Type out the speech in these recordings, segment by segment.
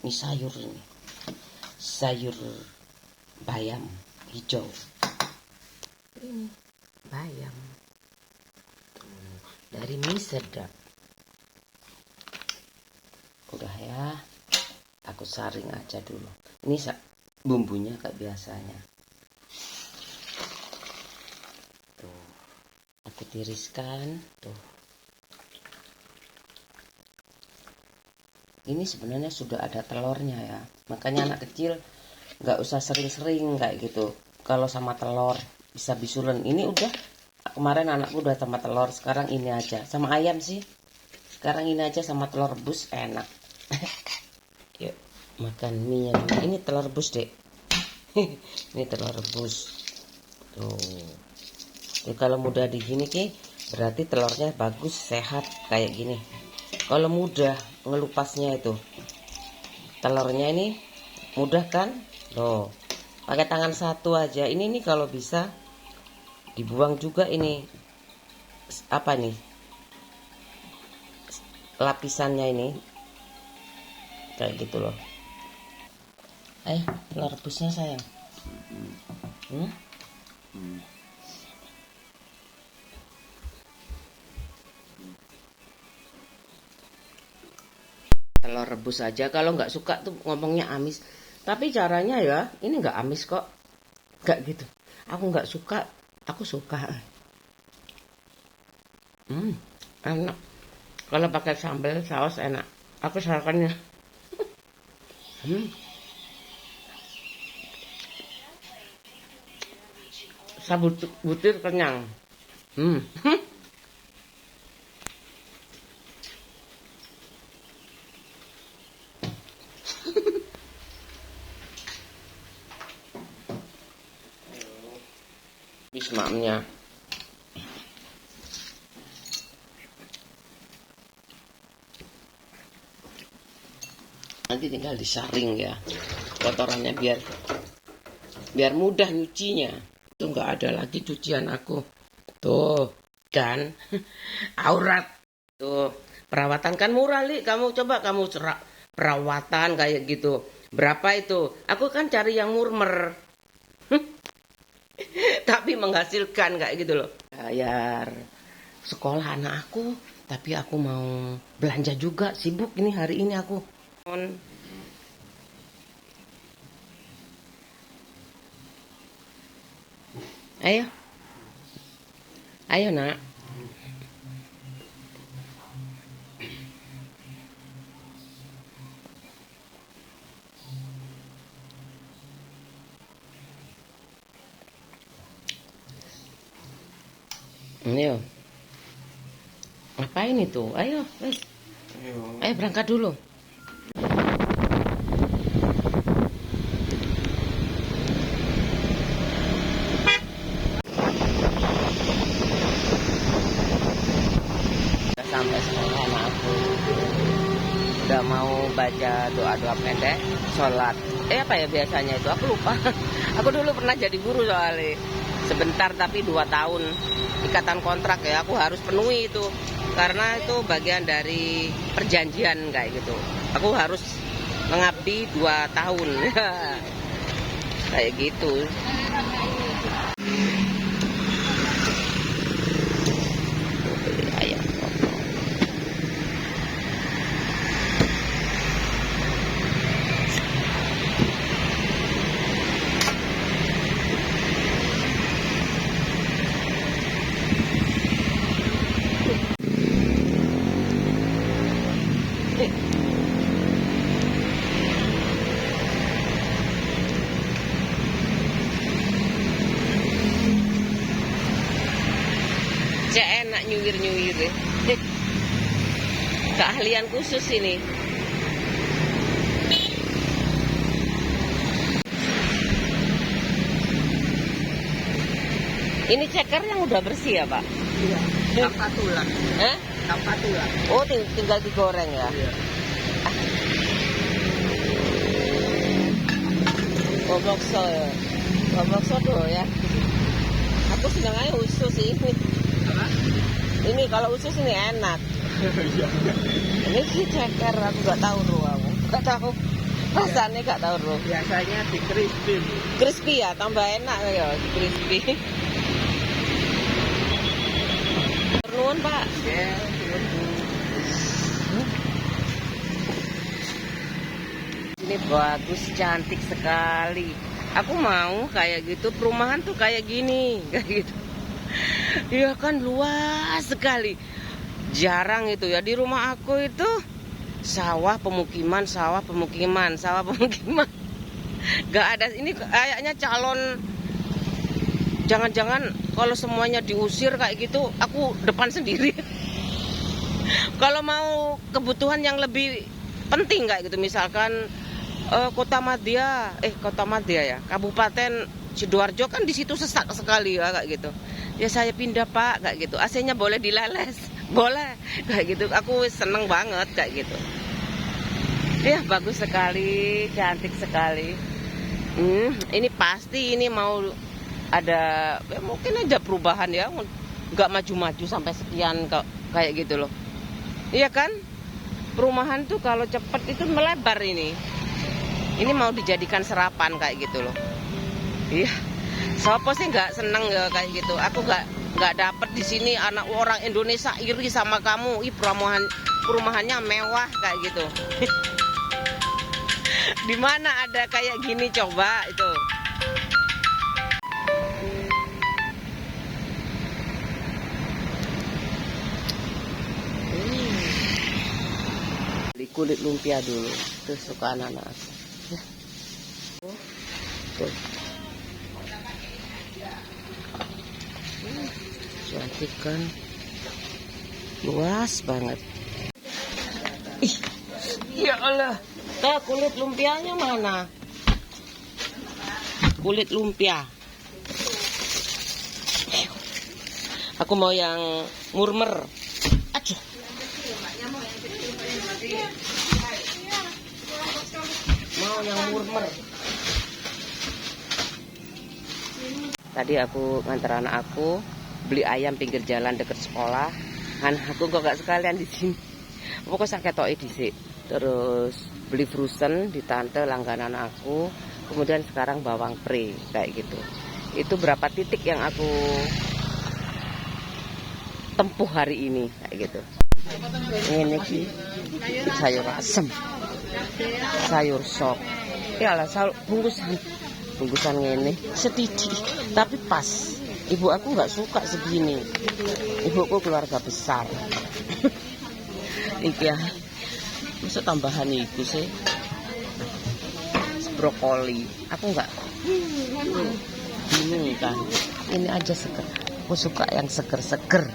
Ini sayur ini. Sayur bayam hijau. Ini bayam. Tuh, dari mie sedap. Udah ya. Aku saring aja dulu. Ini bumbunya kayak biasanya. Tuh. Aku tiriskan. Tuh. Ini sebenarnya sudah ada telurnya ya. Makanya anak kecil nggak usah sering-sering kayak gitu. Kalau sama telur bisa bisulen. Ini udah kemarin anakku udah sama telur. Sekarang ini aja sama ayam sih. Sekarang ini aja sama telur rebus enak. Yuk makan mie nya. Ini telur rebus dek. Ini telur rebus. Tuh. Jadi kalau mudah di gini ki berarti telurnya bagus sehat kayak gini. Kalau mudah ngelupasnya itu telurnya ini mudah kan? Loh, pakai tangan satu aja. Ini nih kalau bisa dibuang juga ini apa nih lapisannya ini kayak gitu loh. Telur rebusnya sayang. Telur rebus aja. Kalau nggak suka tuh ngomongnya amis. Tapi caranya ya ini nggak amis kok. Nggak gitu. Aku nggak suka. Aku suka. Enak. Kalau pakai sambal saus enak. Aku sarapannya. Butir kenyang. Bismamnya. Nanti tinggal disaring ya kotorannya biar mudah nyucinya. Itu nggak ada lagi cucian aku. Tuh kan aurat. Tuh perawatan kan murah Li. Kamu coba kamu perawatan kayak gitu. Berapa itu? Aku kan cari yang murmer. Tapi menghasilkan kayak gitu loh. Bayar sekolah anak aku, tapi aku mau belanja juga. Sibuk ini hari ini aku. Ayo. Ayo nak. Ayo. Ngapain itu? Ayo, wes. Ayo berangkat dulu. Udah sampai sekolah anak aku. Udah mau baca doa-doa pendek, sholat. Apa ya biasanya itu? Aku lupa. Aku dulu pernah jadi guru soalnya. Sebentar tapi 2 tahun. Ikatan kontrak ya, aku harus penuhi itu. Karena itu bagian dari perjanjian kayak gitu. Aku harus mengabdi 2 tahun. Kayak gitu. Ayam. Enak nyuwir-nyuwir. Keahlian khusus ini. Ini ceker yang udah bersih ya Pak? Iya, tanpa tulang. Tanpa tulang. Oh tinggal digoreng ya? Iya. Bobokso ya? Bobokso tuh ya? Aku seneng aja usus ini. Ini kalau usus ini enak. Ini sih ceker, aku nggak tahu loh, aku nggak tahu. Rasanya gak tahu bro. Biasanya di crispy. Crispy ya, tambah enak ya crispy. Nuwun Pak. Ya, Ini bagus, cantik sekali. Aku mau kayak gitu, perumahan tuh kayak gini, kayak gitu. Iya kan luas sekali. Jarang itu ya di rumah aku itu sawah pemukiman, sawah pemukiman, sawah pemukiman. Gak ada ini kayaknya calon. Jangan-jangan kalau semuanya diusir kayak gitu, aku depan sendiri. Kalau mau kebutuhan yang lebih penting kayak gitu, misalkan Kota Madya ya, Kabupaten Sidoarjo kan di situ sesak sekali ya kayak gitu. Ya saya pindah Pak kayak gitu. AC-nya boleh dileles, boleh kayak gitu. Aku seneng banget kayak gitu. Ya bagus sekali, cantik sekali. Ini pasti ini mau ada ya mungkin aja perubahan ya, nggak maju-maju sampai sekian kayak gitu loh. Iya kan? Perumahan tuh kalau cepet itu melebar ini. Ini mau dijadikan serapan kayak gitu loh. Iya. Siapa sih nggak seneng ya kayak gitu. Aku nggak dapet di sini anak orang Indonesia iri sama kamu. Ih perumahannya mewah kayak gitu. Di mana ada kayak gini coba itu. Beli kulit lumpia dulu. Tuh suka anak-anak aku. Tuh. Cantik kan, luas banget. Ih, ya Allah, kulit lumpianya mana? Kulit lumpia. Aku mau yang murmer. Aduh. Mau yang murmer. Tadi aku nganter anak aku beli ayam pinggir jalan deket sekolah. Anak aku kok gak sekalian di sini. Pokoknya saya ketoki dhisik. Terus beli frozen di tante langganan aku. Kemudian sekarang bawang pre kayak gitu. Itu berapa titik yang aku tempuh hari ini kayak gitu. Ini sayur asem, sayur sop. Ya lah bungkusan ini setidi tapi pas. Ibu aku nggak suka segini. Ibuku keluarga besar. Iki ya, masuk tambahan itu sih brokoli. Aku nggak bingung kan. Ini aja seger. Aku suka yang seger-seger.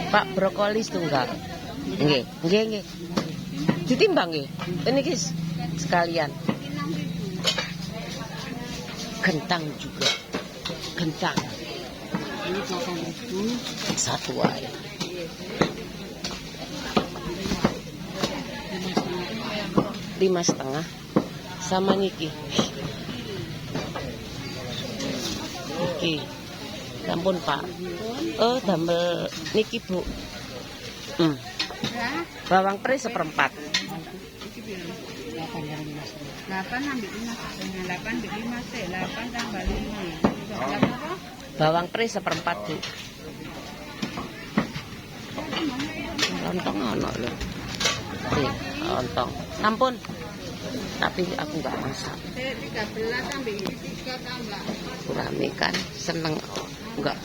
Pak brokoli setunggal. Nggih. Ditimbang nggih. Ini guys sekalian. Kentang juga. Kentang. Ini 8.000 satu aja. 5,5 sama niki. Niki. Ampun Pak. Damel niki Bu. Bawang pre 1/4. 8 ambil 5, 8 ambil 5 sih, 8 tambah 5. Bawang pre 1/4 Bu. Lontong ono lho. Lontong. Ampun. Tapi aku nggak masak. 13 ambil 3 tambah. Rame kan seneng nggak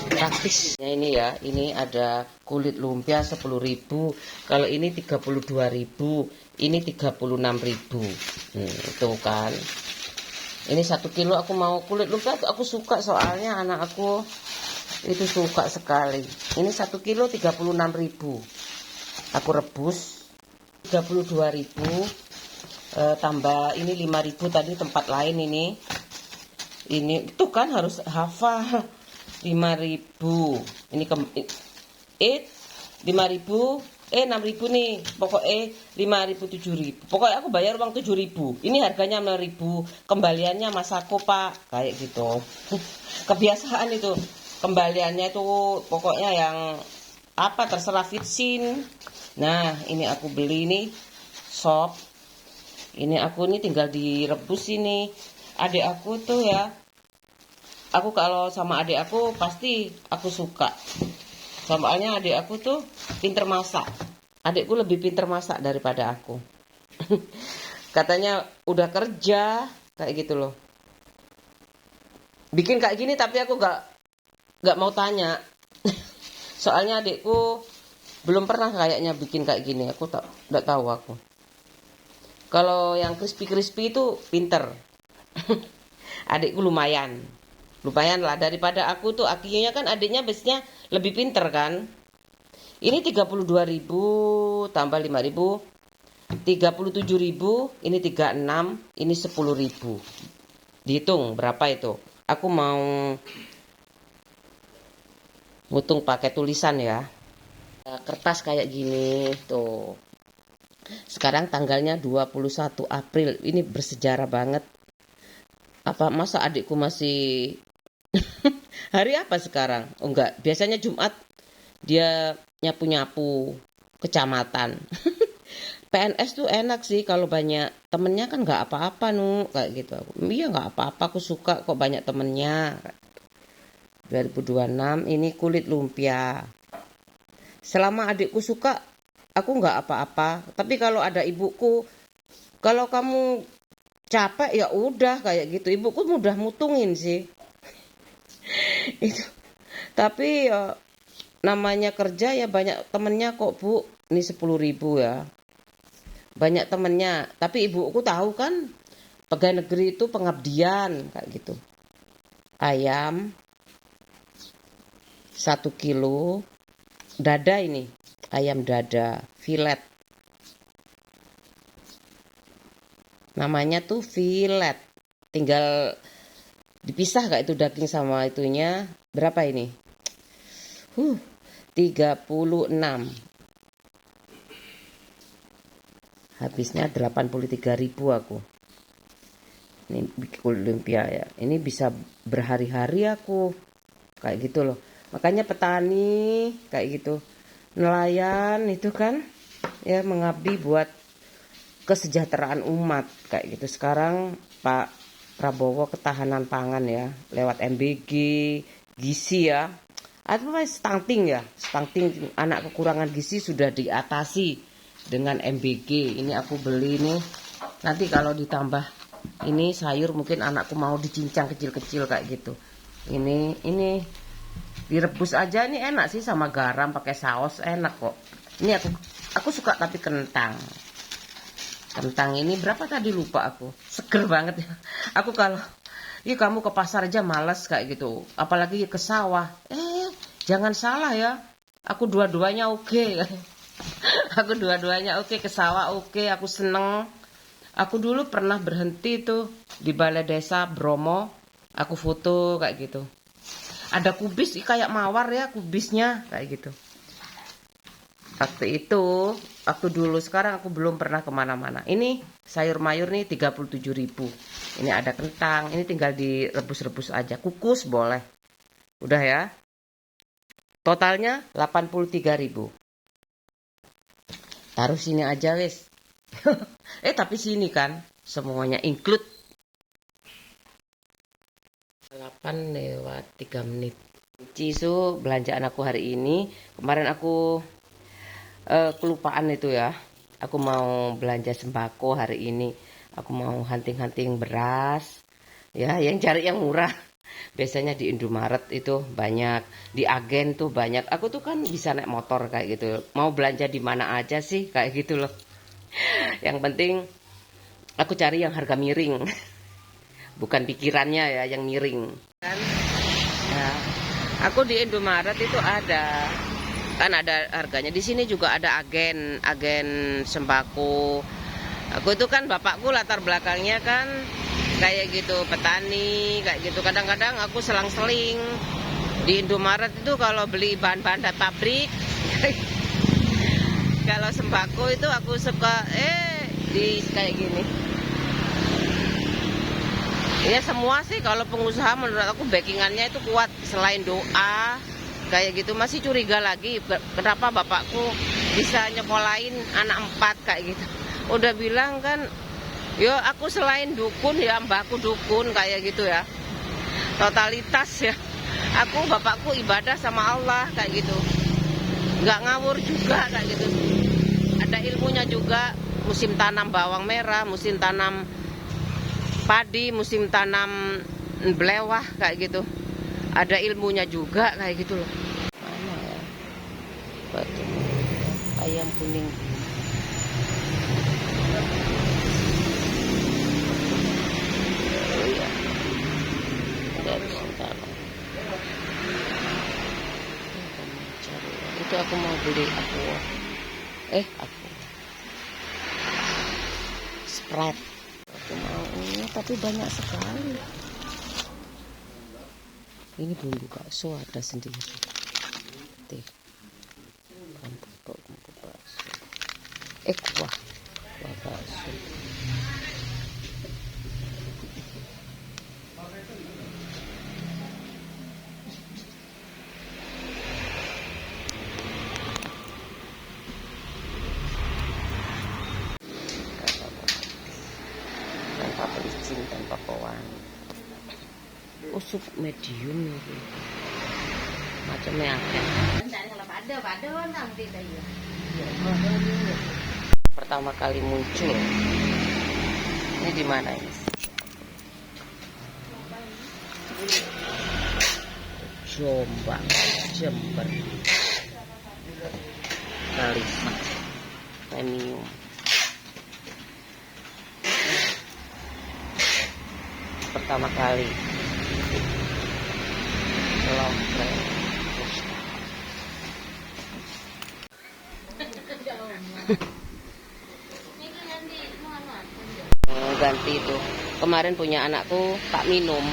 praktis. Ini ya, ini ada kulit lumpia 10.000. Kalau ini 32.000, ini 36.000. Itu kan. Ini 1 kilo aku mau kulit lumpia, aku suka soalnya anak aku itu suka sekali. Ini 1 kilo 36.000. Aku rebus 32.000. Tambah ini 5.000 tadi tempat lain ini. Ini itu kan harus hafal. 5.000. Ini 5.000, 6.000 nih. Pokoknya 5.000, 7.000. Pokoknya aku bayar uang 7.000. Ini harganya 6.000. Kembaliannya Mas aku Pak. Kayak gitu. Kebiasaan itu. Kembaliannya itu pokoknya yang apa terserah Vitsin. Nah, ini aku beli nih sop. Ini aku nih tinggal direbus ini. Adik aku tuh ya, aku kalau sama adik aku pasti aku suka. Soalnya adik aku tuh pinter masak. Adikku lebih pinter masak daripada aku. Katanya udah kerja kayak gitu loh. Bikin kayak gini tapi aku nggak mau tanya. Soalnya adikku belum pernah kayaknya bikin kayak gini. Aku nggak tahu aku. Kalau yang crispy itu pinter. Adikku lumayan lah daripada aku tuh. Akhirnya kan adiknya biasanya lebih pinter kan. Ini 32.000 tambah 5.000, 37.000. Ini 36, ini 10.000. Dihitung berapa itu. Aku mau ngitung pakai tulisan ya. Kertas kayak gini tuh. Sekarang tanggalnya 21 April. Ini bersejarah banget. Apa masa adikku masih hari apa sekarang? Oh enggak, biasanya Jumat dia nyapu-nyapu kecamatan. PNS tuh enak sih kalau banyak temennya, kan nggak apa-apa kayak gitu. Iya nggak apa-apa, aku suka kok banyak temennya. 2026 ini kulit lumpia. Selama adikku suka, aku nggak apa-apa. Tapi kalau ada ibuku, kalau kamu capek ya udah kayak gitu. Ibuku mudah mutungin sih. Itu. Tapi ya namanya kerja ya banyak temennya kok Bu. Ini 10.000 ya. Banyak temennya, tapi ibuku tahu kan pegawai negeri itu pengabdian kayak gitu. Ayam 1 kilo, dada ini, ayam dada, filet. Namanya tuh filet. Tinggal dipisah gak itu daging sama itunya. Berapa ini? 36. Habisnya 83.000 aku. Ini bikin lumpia ya. Ini bisa berhari-hari aku. Kayak gitu loh. Makanya petani kayak gitu. Nelayan itu kan ya mengabdi buat kesejahteraan umat kayak gitu. Sekarang Pak Prabowo ketahanan pangan ya lewat MBG, gizi ya. Atau stunting ya. Stunting, anak kekurangan gizi sudah diatasi dengan MBG. Ini aku beli nih. Nanti kalau ditambah ini sayur mungkin anakku mau dicincang kecil-kecil kayak gitu. Ini direbus aja ini enak sih sama garam pakai saus enak kok. Ini aku suka tapi kentang. Kentang ini berapa tadi lupa aku. Seger banget ya. Aku kalau kamu ke pasar aja malas kayak gitu. Apalagi ke sawah. Jangan salah ya. Aku dua-duanya oke. Aku dua-duanya oke, ke sawah oke, aku seneng. Aku dulu pernah berhenti tuh di balai desa Bromo, aku foto kayak gitu. Ada kubis kayak mawar ya kubisnya kayak gitu. Waktu itu, waktu dulu, sekarang aku belum pernah kemana-mana. Ini sayur mayur nih 37.000. Ini ada kentang, ini tinggal direbus-rebus aja. Kukus boleh. Udah ya. Totalnya 83.000. Taruh sini aja wes. Tapi sini kan semuanya include. 8:03. Cisu belanjaan aku hari ini. Kemarin aku kelupaan itu ya. Aku mau belanja sembako hari ini. Aku mau hunting-hunting beras. Ya, yang cari yang murah. Biasanya di Indomaret itu banyak, di Agen tuh banyak. Aku tuh kan bisa naik motor kayak gitu. Mau belanja di mana aja sih kayak gitu loh. Yang penting aku cari yang harga miring. Bukan pikirannya ya yang miring. Kan? Ya. Aku di Indomaret itu ada harganya. Di sini juga ada agen sembako. Aku itu kan bapakku latar belakangnya kan kayak gitu, petani kayak gitu. Kadang-kadang aku selang-seling di Indomaret itu kalau beli bahan-bahan dari pabrik. Kalau sembako itu aku suka di kayak gini. Ya semua sih kalau pengusaha menurut aku backingannya itu kuat. Selain doa, kayak gitu. Masih curiga lagi kenapa bapakku bisa nyekolahin anak 4 kayak gitu. Udah bilang kan, yo aku selain dukun ya mbakku dukun kayak gitu ya, totalitas ya. Aku bapakku ibadah sama Allah kayak gitu, nggak ngawur juga kayak gitu. Ada ilmunya juga, musim tanam bawang merah, musim tanam padi, musim tanam belewah kayak gitu. Ada ilmunya juga kayak gitu loh. Mana ya? Batu ayam kuning. Oh iya. Enggak bisa tanam. Itu aku mau beli aku Sprite. Aku mau ini tapi banyak sekali. Ini bumbu bakso ada sendiri. Teh. Bumbu bakso. Kuah bakso. Tanpa pelicin, tanpa pewangi. Sup medium ini. Macamnya apa? Pertama kali muncul. Ini di mana ini? Jombang, Jember. Kalisa. Premium. Pertama kali. Ganti itu. Kemarin punya anakku tak minum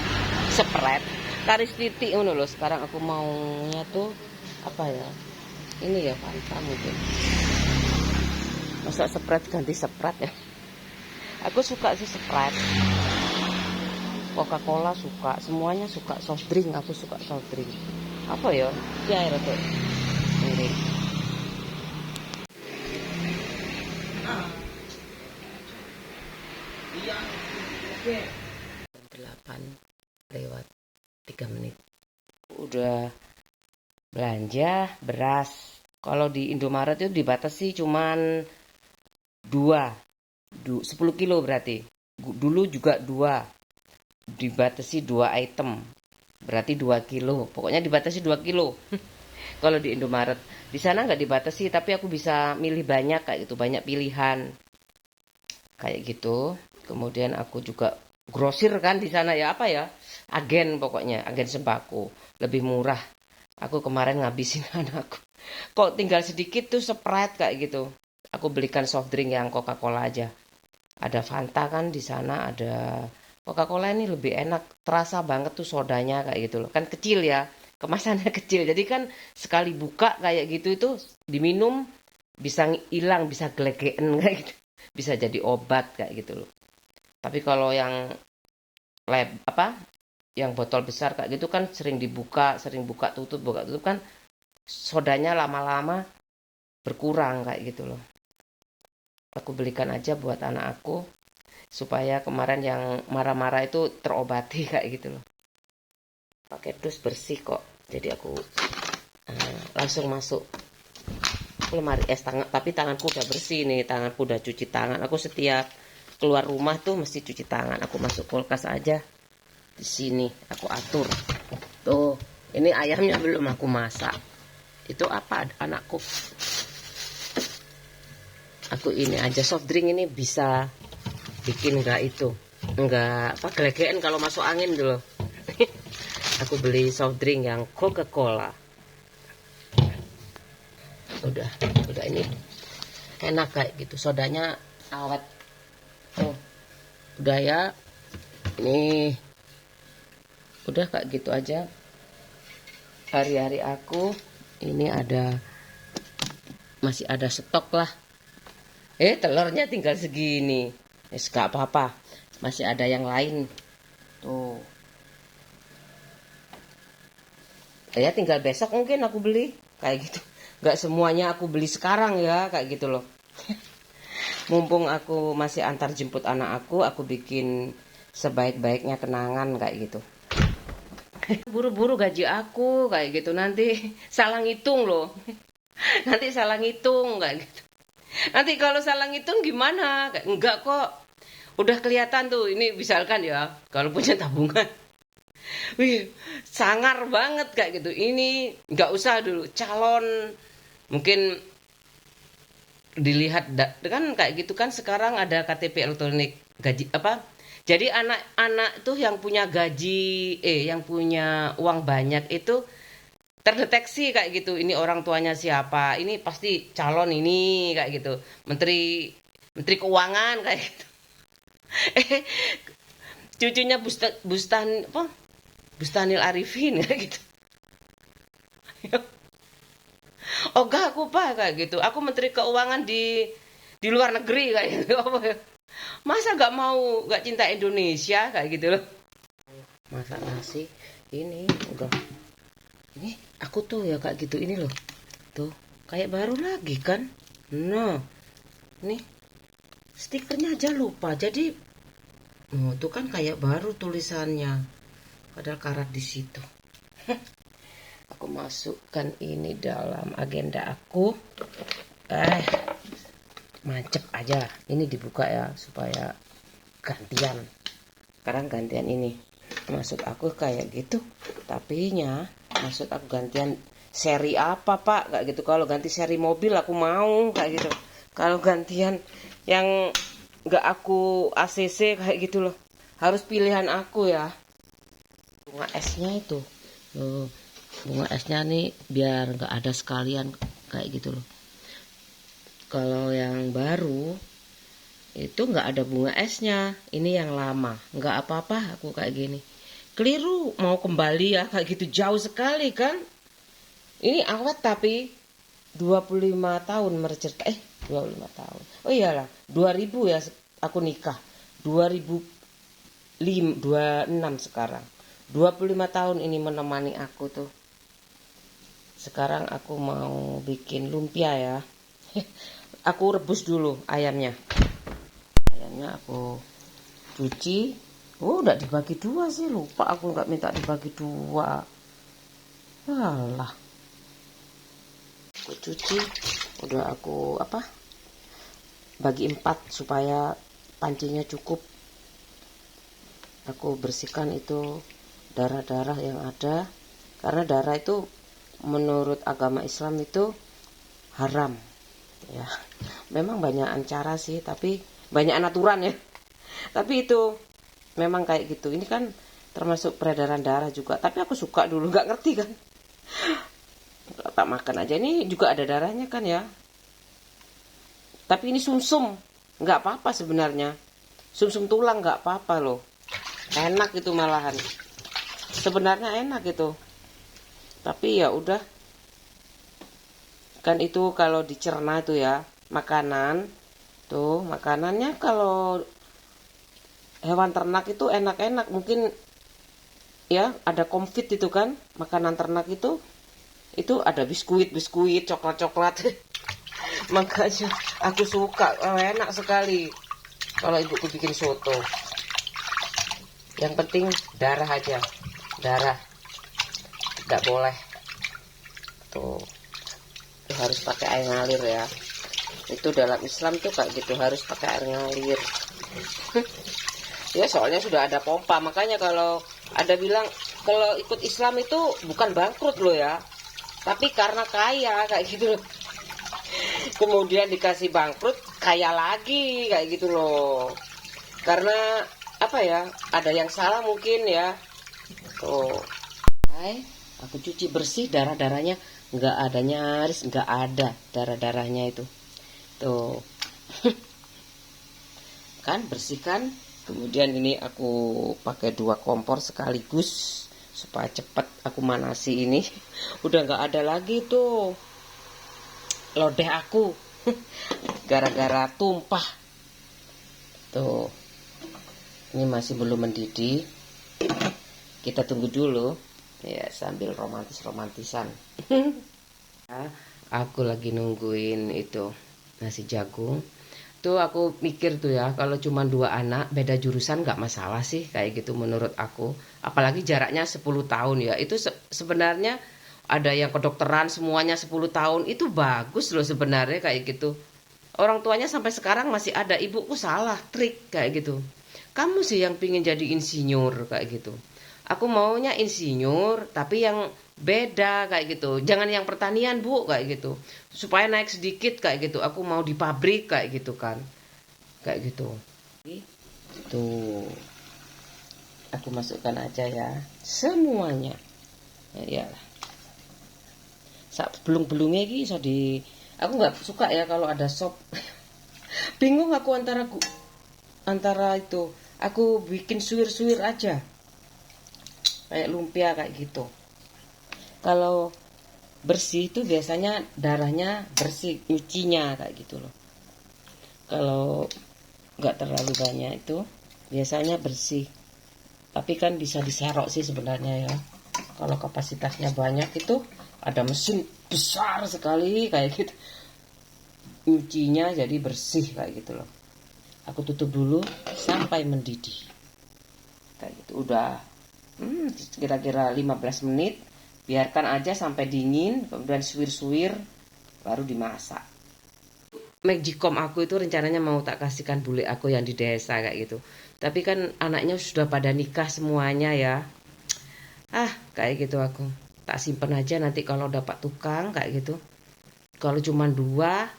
Sprite karis titik ngono loh. Sekarang aku maunya tuh apa ya? Ini ya Fanta mungkin. Masa Sprite ganti Sprite ya? Aku suka sih Sprite. Coca-Cola suka, semuanya suka. Soft drink aku suka soft drink. Apa ya? Ya air tuh. Ini. 8:03. Udah belanja beras. Kalau di Indomaret itu dibatasi cuman 10 kilo berarti. Dulu juga 2. Dibatasi 2 item. Berarti 2 kilo. Pokoknya dibatasi 2 kilo. Kalau di Indomaret. Di sana nggak dibatasi, tapi aku bisa milih banyak kayak gitu, banyak pilihan. Kayak gitu. Kemudian aku juga grosir kan di sana ya, apa ya? Agen pokoknya, agen sembako. Lebih murah. Aku kemarin ngabisin anakku. Kok tinggal sedikit tuh Sprite kayak gitu. Aku belikan soft drink yang Coca-Cola aja. Ada Fanta kan di sana, ada Coca-Cola ini lebih enak. Terasa banget tuh sodanya kayak gitu loh. Kan kecil ya, kemasannya kecil. Jadi kan sekali buka kayak gitu itu diminum bisa hilang, bisa gelegean kayak gitu. Bisa jadi obat kayak gitu loh. Tapi kalau yang yang botol besar kayak gitu kan sering buka tutup kan sodanya lama-lama berkurang kayak gitu loh. Aku belikan aja buat anak aku supaya kemarin yang marah-marah itu terobati kayak gitu loh. Pakai dus bersih kok. Jadi aku langsung masuk lemari es tangan, tapi tanganku udah bersih nih, tanganku udah cuci tangan. Aku setiap keluar rumah tuh mesti cuci tangan. Aku masuk kulkas aja. Di sini aku atur. Tuh, ini ayamnya belum aku masak. Itu apa anakku? Aku ini aja soft drink ini bisa bikin enggak gelegean kalau masuk angin dulu. Aku beli soft drink yang Coca-Cola. Udah ini enak kayak gitu, sodanya awet. Tuh, udah ya. Ini udah kayak gitu aja hari-hari aku. Ini masih ada stok lah. Telurnya tinggal segini. Gak apa-apa, masih ada yang lain. Tuh. Ya tinggal besok mungkin aku beli kayak gitu. Nggak semuanya aku beli sekarang ya, kayak gitu loh. Mumpung aku masih antar jemput anak aku bikin sebaik-baiknya kenangan kayak gitu. Buru-buru gaji aku kayak gitu, nanti salah ngitung loh. Nanti salah ngitung kayak gitu. Nanti kalau salah ngitung gimana? Enggak kok. Udah kelihatan tuh, ini misalkan ya, kalau punya tabungan. Wih, sangar banget kayak gitu. Ini nggak usah dulu calon, mungkin dilihat kan kayak gitu kan, sekarang ada KTP elektronik gaji apa. Jadi anak-anak tuh yang punya gaji yang punya uang banyak itu terdeteksi kayak gitu. Ini orang tuanya siapa? Ini pasti calon ini kayak gitu. Menteri Menteri Keuangan kayak gitu. Cucunya Bustanil Arifin kayak gitu. Oh gak aku pak kayak gitu. Aku Menteri Keuangan di luar negeri kayak gitu. Masa gak cinta Indonesia kayak gitu loh. Masak nasi ini udah. Ini aku tuh ya kayak gitu ini loh. Tuh kayak baru lagi kan. Nah nih stikernya aja lupa. Jadi tuh kan kayak baru tulisannya. Padahal karat di situ. Aku masukkan ini dalam agenda aku. Mancep aja. Ini dibuka ya supaya gantian. Sekarang gantian ini. Maksud aku kayak gitu. Tapinya maksud aku gantian seri apa pak? Kayak gitu. Kalau ganti seri mobil aku mau kayak gitu. Kalau gantian yang nggak aku ACC kayak gitu loh. Harus pilihan aku ya. Bunga esnya itu. Bunga esnya nih biar nggak ada sekalian kayak gitu loh. Kalau yang baru itu nggak ada bunga esnya, ini yang lama, nggak apa-apa aku kayak gini. Keliru mau kembali ya kayak gitu, jauh sekali kan. Ini awet tapi 25 tahun mercer 25 tahun. Oh iyalah 2000 ya aku nikah, 2026 sekarang. 25 tahun ini menemani aku tuh. Sekarang aku mau bikin lumpia ya. Aku rebus dulu ayamnya. Ayamnya aku cuci. Oh, udah dibagi dua sih, lupa aku nggak minta dibagi dua. Alah. Aku cuci, udah aku bagi 4 supaya pancinya cukup. Aku bersihkan itu darah-darah yang ada, karena darah itu menurut agama Islam itu haram ya. Memang banyak cara sih, tapi banyak aturan ya. Tapi itu memang kayak gitu. Ini kan termasuk peredaran darah juga, tapi aku suka dulu, nggak ngerti kan. Tak makan aja. Ini juga ada darahnya kan ya, tapi ini sumsum nggak apa-apa sebenarnya. Sumsum tulang nggak apa-apa loh, enak itu malahan. Sebenarnya enak itu, tapi ya udah kan itu kalau dicerna itu ya makanan tuh, makanannya kalau hewan ternak itu enak-enak, mungkin ya ada komfit itu kan, makanan ternak itu ada biskuit coklat makanya aku suka. Enak sekali kalau ibuku bikin soto. Yang penting darah aja, darah nggak boleh tuh. Itu harus pakai air ngalir ya. Itu dalam Islam tuh kayak gitu, harus pakai air ngalir. Ya soalnya sudah ada pompa, makanya kalau ada bilang kalau ikut Islam itu bukan bangkrut loh ya, tapi karena kaya kayak gitu loh. Kemudian dikasih bangkrut, kaya lagi kayak gitu loh. Karena apa ya, ada yang salah mungkin ya. Tuh. Aku cuci bersih, darah-darahnya nggak ada, nyaris nggak ada darah-darahnya itu. Tuh. Kan bersihkan. Kemudian ini aku pakai 2 kompor sekaligus supaya cepat aku manasi ini. Udah nggak ada lagi tuh lodeh aku gara-gara tumpah. Tuh. Ini masih belum mendidih. Kita tunggu dulu. Ya, sambil romantisan. Aku lagi nungguin itu nasi jagung. Tuh aku mikir tuh ya, kalau cuma dua anak beda jurusan nggak masalah sih kayak gitu menurut aku. Apalagi jaraknya 10 tahun ya. Itu sebenarnya ada yang kedokteran semuanya 10 tahun. Itu bagus loh sebenarnya kayak gitu. Orang tuanya sampai sekarang masih ada. Ibuku salah, trik kayak gitu. Kamu sih yang pingin jadi insinyur kayak gitu. Aku maunya insinyur tapi yang beda kayak gitu. Jangan yang pertanian bu kayak gitu. Supaya naik sedikit kayak gitu. Aku mau di pabrik kayak gitu kan. Kayak gitu. Tuh, aku masukkan aja ya. Semuanya. Ya, belum-belumnya ini so di. Aku nggak suka ya kalau ada sop. Bingung aku antara itu. Aku bikin suwir-suwir aja. Kayak lumpia kayak gitu. Kalau bersih itu biasanya darahnya bersih, nyucinya kayak gitu loh. Kalau nggak terlalu banyak itu biasanya bersih. Tapi kan bisa diserok sih sebenarnya ya. Kalau kapasitasnya banyak itu ada mesin besar sekali kayak gitu. Nyucinya jadi bersih kayak gitu loh. Aku tutup dulu sampai mendidih. Kayak gitu udah kira-kira 15 menit. Biarkan aja sampai dingin, kemudian suwir-suwir baru dimasak. Magicom aku itu rencananya mau tak kasihkan bule aku yang di desa kayak gitu. Tapi kan anaknya sudah pada nikah semuanya ya. Kayak gitu aku. Tak simpen aja nanti kalau dapat tukang kayak gitu. Kalau cuma dua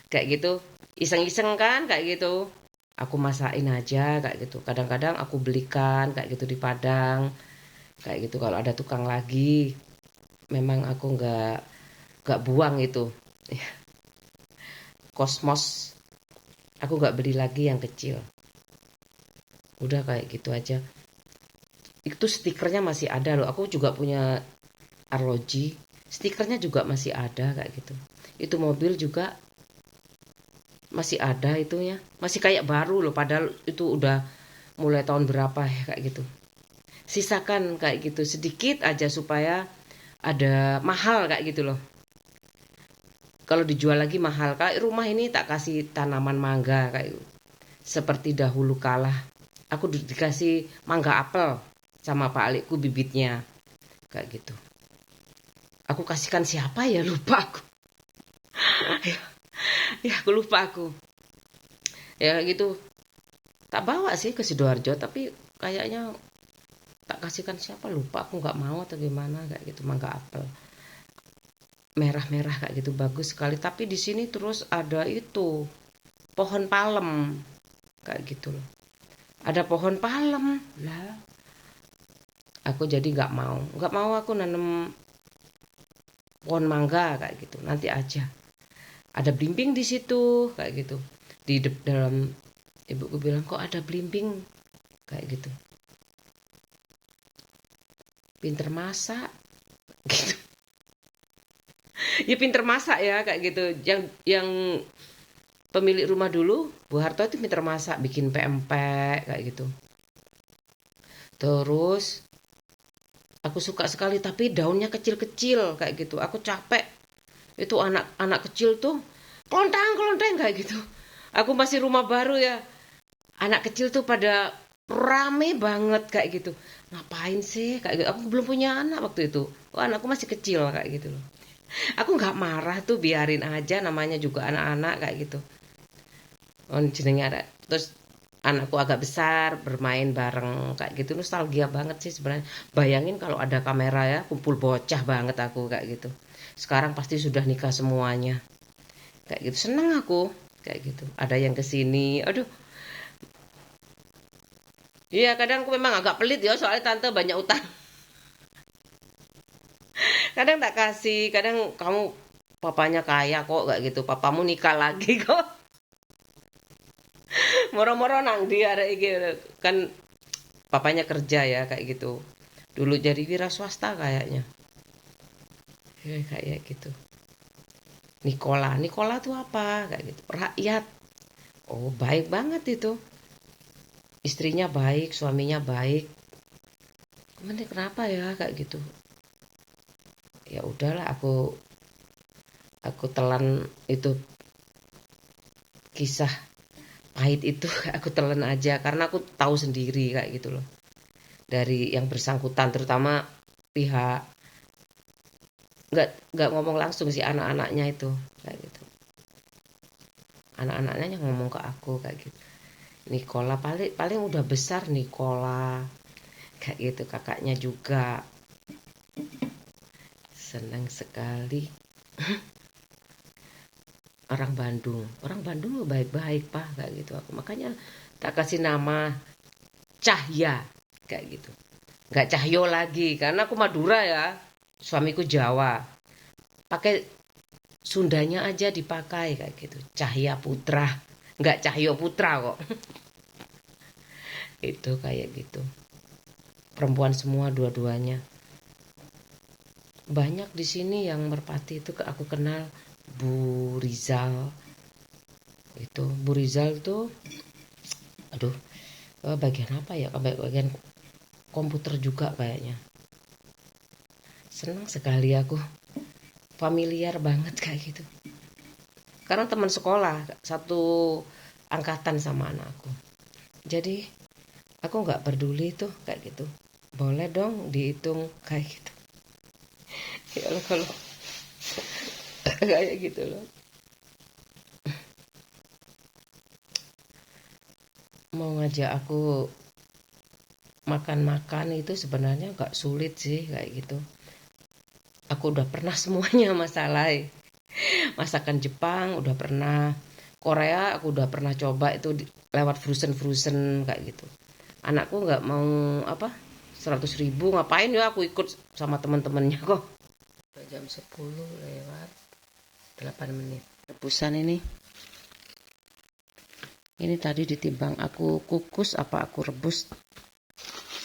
kayak gitu, iseng-iseng kan kayak gitu. Aku masakin aja kayak gitu. Kadang-kadang aku belikan kayak gitu di Padang. Kayak gitu kalau ada tukang lagi. Memang aku nggak buang itu. Kosmos. Aku nggak beli lagi yang kecil. Udah kayak gitu aja. Itu stikernya masih ada loh. Aku juga punya arloji. Stikernya juga masih ada kayak gitu. Itu mobil juga masih ada itunya. Masih kayak baru loh. Padahal itu udah mulai tahun berapa ya kayak gitu. Sisakan kayak gitu sedikit aja supaya ada mahal kayak gitu loh. Kalau dijual lagi mahal. Kayak rumah ini tak kasih tanaman mangga kayak gitu. Seperti dahulu kala. Aku dikasih mangga apel sama Pak Alikku bibitnya. Kayak gitu. Aku kasihkan siapa ya lupa aku. Ya aku lupa aku. Ya gitu. Tak bawa sih ke Sidoarjo tapi kayaknya tak kasihkan siapa lupa aku nggak mau atau gimana kayak gitu mangga apel. Merah-merah kayak gitu bagus sekali tapi di sini terus ada itu pohon palem kayak gitu loh. Ada pohon palem lah. Aku jadi nggak mau aku nanam pohon mangga kayak gitu nanti aja. Ada belimbing di situ kayak gitu di dalam. Ibuku bilang kok ada belimbing kayak gitu. Pinter masak gitu. Ya pinter masak ya kayak gitu. Yang pemilik rumah dulu Bu Harto itu pinter masak, bikin pempek kayak gitu. Terus aku suka sekali tapi daunnya kecil-kecil kayak gitu. Aku capek. Itu anak-anak kecil tuh kelontang kayak gitu. Aku masih rumah baru ya. Anak kecil tuh pada rame banget kayak gitu. Ngapain sih kayak gitu. Aku belum punya anak waktu itu. Oh, anakku masih kecil kayak gitu loh. Aku nggak marah tuh biarin aja namanya juga anak-anak kayak gitu. Oh, jenenge ada. Terus anakku agak besar bermain bareng kayak gitu nostalgia banget sih sebenarnya. Bayangin kalau ada kamera ya kumpul bocah banget aku kayak gitu. Sekarang pasti sudah nikah semuanya. Kayak gitu seneng aku kayak gitu. Ada yang kesini. Aduh. Iya kadang aku memang agak pelit ya soalnya tante banyak utang. Kadang tak kasih, kadang kamu papanya kaya kok kayak gitu. Papamu nikah lagi kok. Moro-moro nang dia gitu. Kan papanya kerja ya kayak gitu. Dulu jadi wira swasta kayaknya. Kayak gitu. Nikola tuh apa? Kayak gitu. Rakyat. Oh, baik banget itu. Istrinya baik, suaminya baik. Kenapa ya kayak gitu? Ya udahlah, aku telan itu, kisah pahit itu aku telan aja, karena aku tahu sendiri kayak gitu loh, dari yang bersangkutan, terutama pihak, nggak ngomong langsung sih, anak-anaknya itu kayak gitu. Anak-anaknya yang ngomong ke aku kayak gitu. Nikola paling paling udah besar, Nikola kayak gitu, kakaknya juga. Senang sekali. Orang Bandung baik-baik pak kayak gitu. Aku makanya tak kasih nama Cahya kayak gitu, nggak Cahyo lagi, karena aku Madura ya, suamiku Jawa, pakai Sundanya aja dipakai kayak gitu, Cahya Putra, nggak Cahyo Putra kok. Itu kayak gitu, perempuan semua dua-duanya. Banyak di sini yang merpati itu aku kenal. Bu Rizal, itu Bu Rizal tuh, aduh, bagian apa ya, bagian komputer juga kayaknya. Senang sekali aku, familiar banget kayak gitu, karena teman sekolah satu angkatan sama anakku. Jadi aku nggak peduli tuh kayak gitu, boleh dong dihitung kayak gitu. Ya Allah, kalau kayak gitu loh. Mau ngajak aku makan-makan itu sebenarnya nggak sulit sih kayak gitu. Aku udah pernah semuanya masalah. Masakan Jepang udah pernah, Korea aku udah pernah coba itu lewat frozen kayak gitu. Anakku nggak mau apa, 100.000 ngapain ya, aku ikut sama teman-temannya kok. Jam 10 lewat 8 menit. Rebusan ini tadi ditimbang, aku kukus apa aku rebus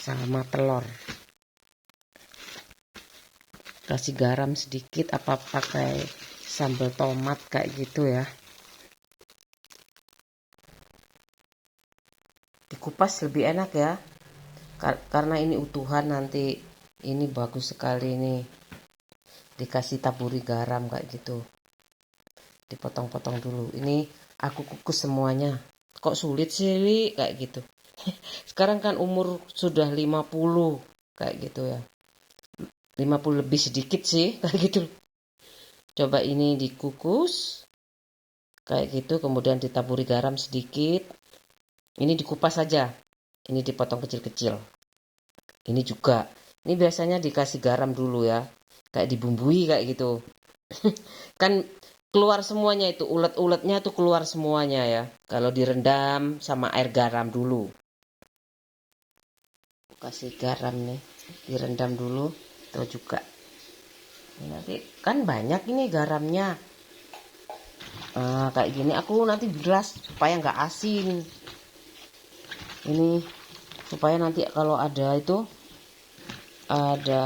sama telur. Kasih garam sedikit apa pakai sambal tomat kayak gitu ya. Dikupas lebih enak ya, karena ini utuhan nanti. Ini bagus sekali nih, dikasih taburi garam kayak gitu, dipotong-potong dulu. Ini aku kukus semuanya. Kok sulit sih Li? Kayak gitu. Sekarang kan umur sudah 50 kayak gitu ya, 50 lebih sedikit sih kayak gitu. Coba ini dikukus kayak gitu, kemudian ditaburi garam sedikit. Ini dikupas saja, ini dipotong kecil-kecil. Ini juga, ini biasanya dikasih garam dulu ya, kayak dibumbui kayak gitu. Kan keluar semuanya itu, ulet-uletnya tuh keluar semuanya ya, kalau direndam sama air garam dulu. Kasih garam nih, direndam dulu. Tuh juga ini nanti kan banyak ini garamnya. Kayak gini aku nanti bilas supaya nggak asin. Ini supaya nanti kalau ada itu, ada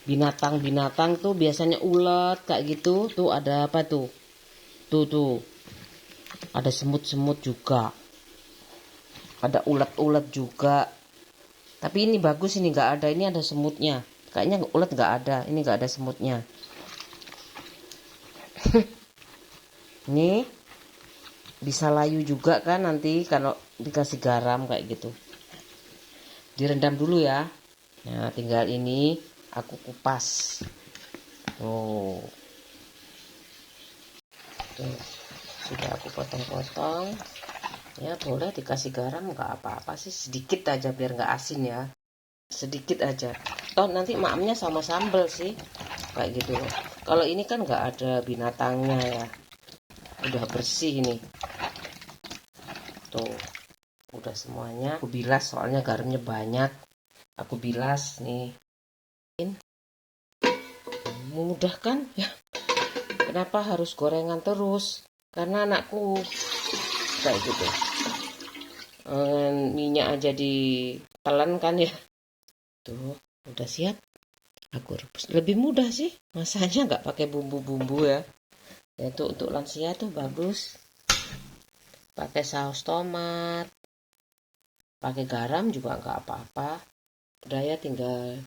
binatang-binatang tuh biasanya ulat kayak gitu tuh, ada apa tuh ada semut-semut juga, ada ulat-ulat juga. Tapi ini bagus, ini nggak ada, ini ada semutnya. Kayaknya ulat nggak ada, ini nggak ada semutnya. Ini bisa layu juga kan nanti kalau dikasih garam kayak gitu. Direndam dulu ya. Nah tinggal ini aku kupas. Oh, tuh, sudah aku potong-potong. Ya boleh dikasih garam, nggak apa-apa sih, sedikit aja biar nggak asin ya, sedikit aja. Toh nanti maamnya sama sambal sih kayak gitu loh. Kalau ini kan nggak ada binatangnya ya, udah bersih ini. Tuh udah semuanya aku bilas, soalnya garamnya banyak. Aku bilas nih. Mudah kan ya, kenapa harus gorengan terus, karena anakku kayak gitu. Minyak aja ditelan kan ya. Tuh udah siap, aku rebus. Lebih mudah sih masanya, nggak pakai bumbu-bumbu ya. Itu untuk lansia tuh bagus, pakai saus tomat, pakai garam juga nggak apa-apa. Udah ya, tinggal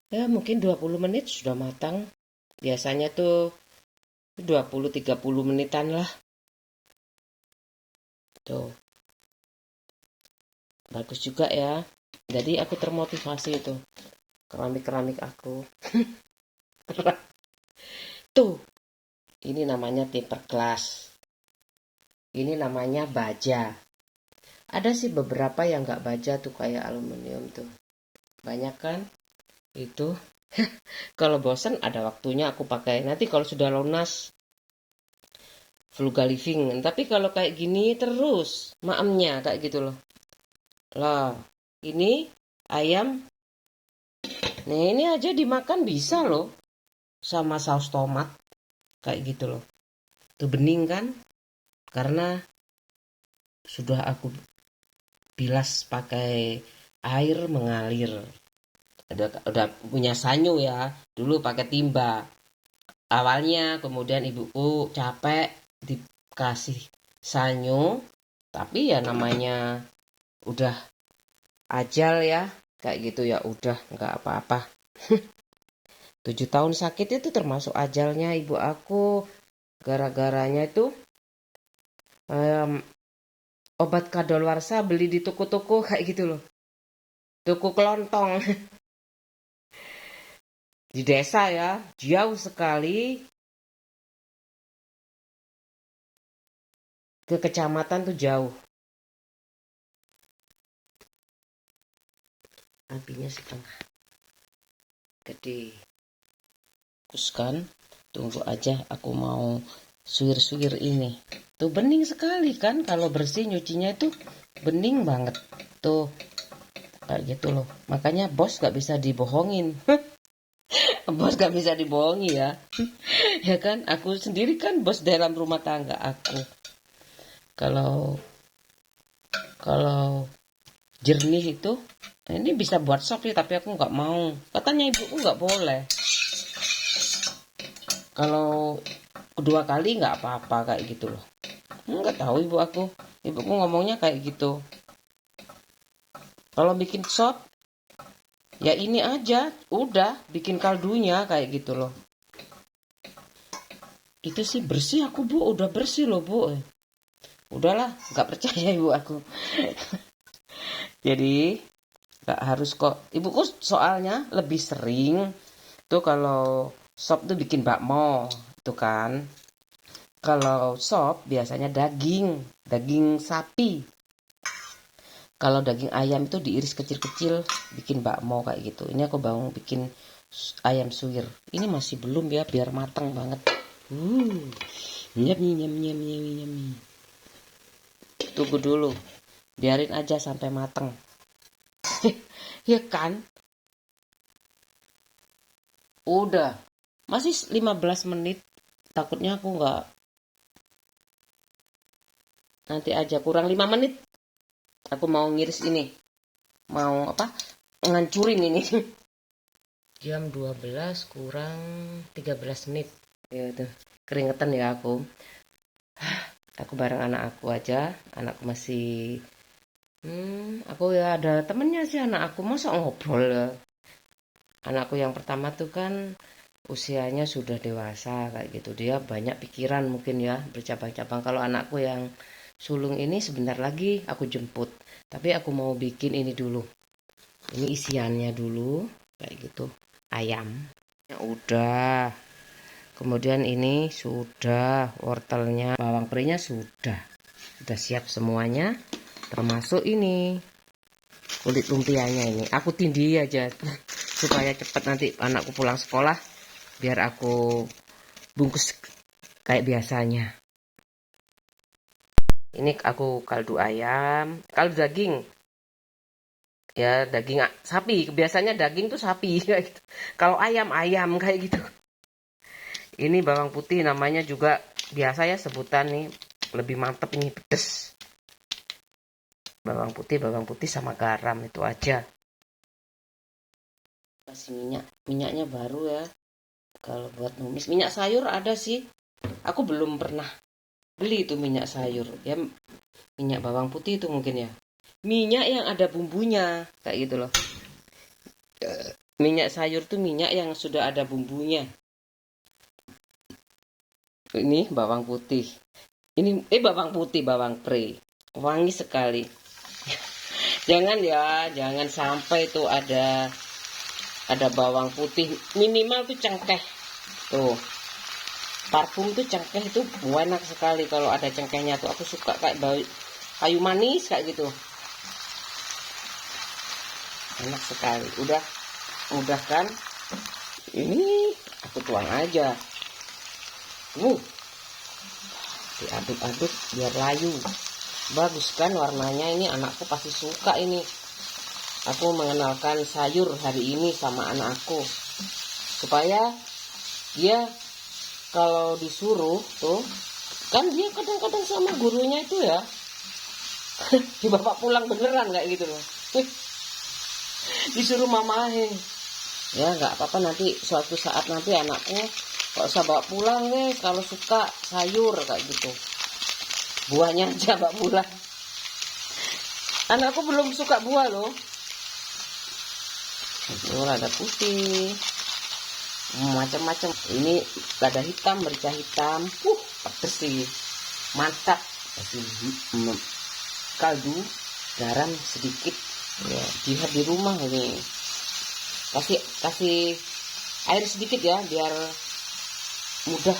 ya mungkin 20 menit sudah matang. Biasanya tuh 20-30 menitan lah. Tuh, bagus juga ya. Jadi aku termotivasi itu. Keramik-keramik aku. Tuh, ini namanya tempered glass. Ini namanya baja. Ada sih beberapa yang nggak baja tuh kayak aluminium tuh. Banyak kan? Itu. Kalau bosan ada waktunya aku pakai. Nanti kalau sudah lunas, Vlogga living. Tapi kalau kayak gini terus, maemnya kayak gitu loh. Lah, ini ayam. Nah, ini aja dimakan bisa loh. Sama saus tomat. Kayak gitu loh. Tuh bening kan? Karena sudah aku bilas pakai air mengalir. Udah punya sanyu ya. Dulu pakai timba. Awalnya kemudian ibuku capek dikasih sanyu. Tapi ya namanya udah ajal ya. Kayak gitu ya udah nggak apa-apa. 7 tahun sakit itu termasuk ajalnya ibu aku. Gara-garanya itu obat kadaluarsa beli di toko-toko kayak gitu loh. Toko kelontong. Di desa ya, jauh sekali ke kecamatan tuh jauh. Apinya setengah. Gede. Kuskan, tunggu aja aku mau suwir-suwir ini. Tuh bening sekali kan kalau bersih nyucinya itu bening banget. Tuh kayak gitu loh. Makanya bos gak bisa dibohongin. Bos gak bisa dibohongi ya. Ya kan, aku sendiri kan bos dalam rumah tangga aku. Kalau jernih itu, ini bisa buat sop sih, tapi aku nggak mau. Katanya ibuku nggak boleh. Kalau kedua kali nggak apa-apa kayak gitu loh. Nggak tahu ibu aku. Ibuku ngomongnya kayak gitu. Kalau bikin sop, ya ini aja, udah bikin kaldunya kayak gitu loh. Itu sih bersih aku bu, udah bersih loh bu. Udahlah, nggak percaya ibu aku. Jadi nggak harus kok. Ibuku soalnya lebih sering tuh kalau sop tuh bikin bakmo, tuh kan. Kalau sop biasanya daging sapi. Kalau daging ayam itu diiris kecil-kecil, bikin bakmo kayak gitu. Ini aku bangun bikin ayam suwir. Ini masih belum ya, biar matang banget. Nyam nyam nyam nyam nyam. Tunggu dulu, biarin aja sampai matang. Ya kan? Udah, masih 15 menit. Takutnya aku nggak. Nanti aja kurang 5 menit. Aku mau ngiris ini. Mau apa? Ngancurin ini. Jam 12 kurang 13 menit. Ya tuh, keringetan ya aku. Aku bareng anak aku aja. Anakku masih aku ya ada temennya sih anak aku. Masa ngobrol ya. Anakku yang pertama tuh kan usianya sudah dewasa kayak gitu. Dia banyak pikiran mungkin ya, bercabang-cabang. Kalau anakku yang sulung ini sebentar lagi aku jemput. Tapi aku mau bikin ini dulu. Ini isiannya dulu kayak gitu. Ayam. Ya udah. Kemudian ini sudah wortelnya, bawang putihnya sudah siap semuanya. Termasuk ini kulit lumpianya ini. Aku tindih aja supaya cepat nanti anakku pulang sekolah. Biar aku bungkus kayak biasanya. Ini aku kaldu ayam, kaldu daging. Ya daging sapi. Biasanya daging tuh sapi kayak gitu. Kalau ayam kayak gitu. Ini bawang putih namanya juga biasa ya sebutan nih. Lebih mantep ini pedes. Bawang putih sama garam itu aja. Kasih minyaknya baru ya. Kalau buat numis, minyak sayur ada sih. Aku belum pernah beli itu minyak sayur. Ya minyak bawang putih itu mungkin ya. Minyak yang ada bumbunya kayak gitu loh. Minyak sayur tuh minyak yang sudah ada bumbunya. Ini bawang putih. Ini bawang putih, bawang pre. Wangi sekali. Jangan ya, jangan sampai tuh ada bawang putih. Minimal tuh cengkeh. Tuh. Parfum tuh cengkeh itu enak sekali kalau ada cengkehnya tuh. Aku suka kayak bau kayu manis kayak gitu. Enak sekali. Udah kan? Ini aku tuang aja. Diaduk-aduk biar layu. Bagus kan warnanya, ini anakku pasti suka ini. Aku mengenalkan sayur hari ini sama anakku supaya dia kalau disuruh tuh, kan dia kadang-kadang sama gurunya itu ya dibawa pulang beneran kayak gitu loh. Disuruh mamahe ya, nggak apa-apa, nanti suatu saat nanti anakku kok usah bawa pulang deh kalau suka sayur kayak gitu, buahnya aja bawa pulang. Anakku belum suka buah loh. Itu lada putih, macam-macam. Ini lada hitam, merica hitam. Pedes sih, mantap. Kasih kaldu, garam sedikit. Ya, jihad di rumah ini. Kasih air sedikit ya, biar mudah.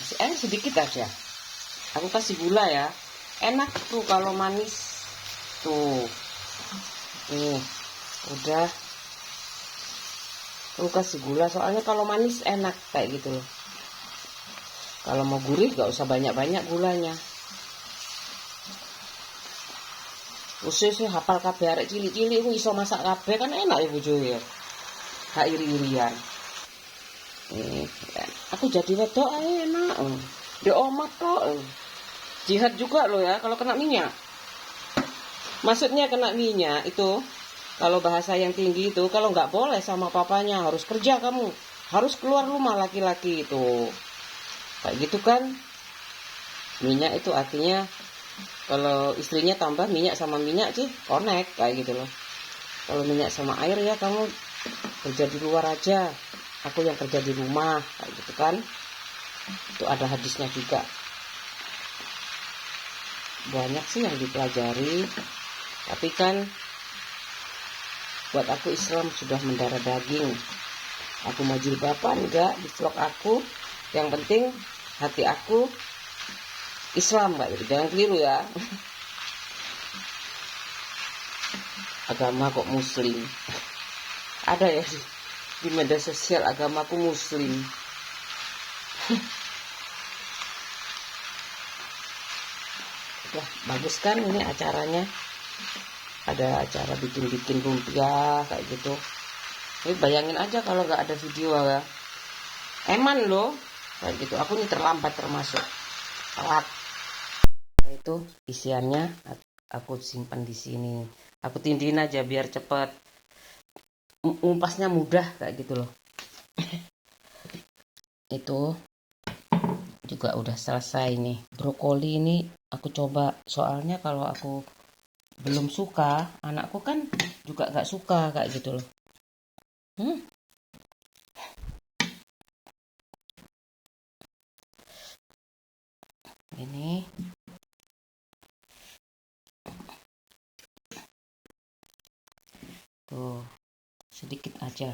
Kasih air sedikit aja. Aku kasih gula ya. Enak tuh kalau manis. Tuh. Nih, udah. Aku kasih gula soalnya kalau manis enak kayak gitu loh. Kalau mau gurih gak usah banyak-banyak gulanya. Usus hafal kabeh arek cilik-cilik ku iso masak kabeh kan enak ya bojo ya. Gak iri-irian. Aku jadi wedok enak. Di omat kok. Jihad juga loh ya kalau kena minyak. Maksudnya kena minyak itu, kalau bahasa yang tinggi itu, kalau nggak boleh sama papanya, harus kerja kamu, harus keluar rumah laki-laki itu, kayak gitu kan. Minyak itu artinya kalau istrinya tambah minyak sama minyak sih connect kayak gitu loh. Kalau minyak sama air ya kamu kerja di luar aja, aku yang kerja di rumah kayak gitu kan. Itu ada hadisnya juga. Banyak sih yang dipelajari, tapi kan buat aku Islam sudah mendarah daging. Aku mau jilbaban enggak di vlog aku, yang penting hati aku Islam, Mbak. Jangan keliru ya. Agama kok muslim. Ada ya di media sosial agamaku muslim. Wah, bagus kan ini acaranya. Ada acara bikin-bikin lumpia kayak gitu. Ini bayangin aja kalau nggak ada video ya. Eman loh kayak gitu. Aku nih terlambat termasuk telat. Nah, itu isiannya aku simpan di sini. Aku tindihin aja biar cepet. Ngumpasnya mudah kayak gitu loh. Itu juga udah selesai nih. Brokoli ini aku coba, soalnya kalau aku belum suka, anakku kan juga gak suka kayak gitu loh. Ini tuh sedikit aja.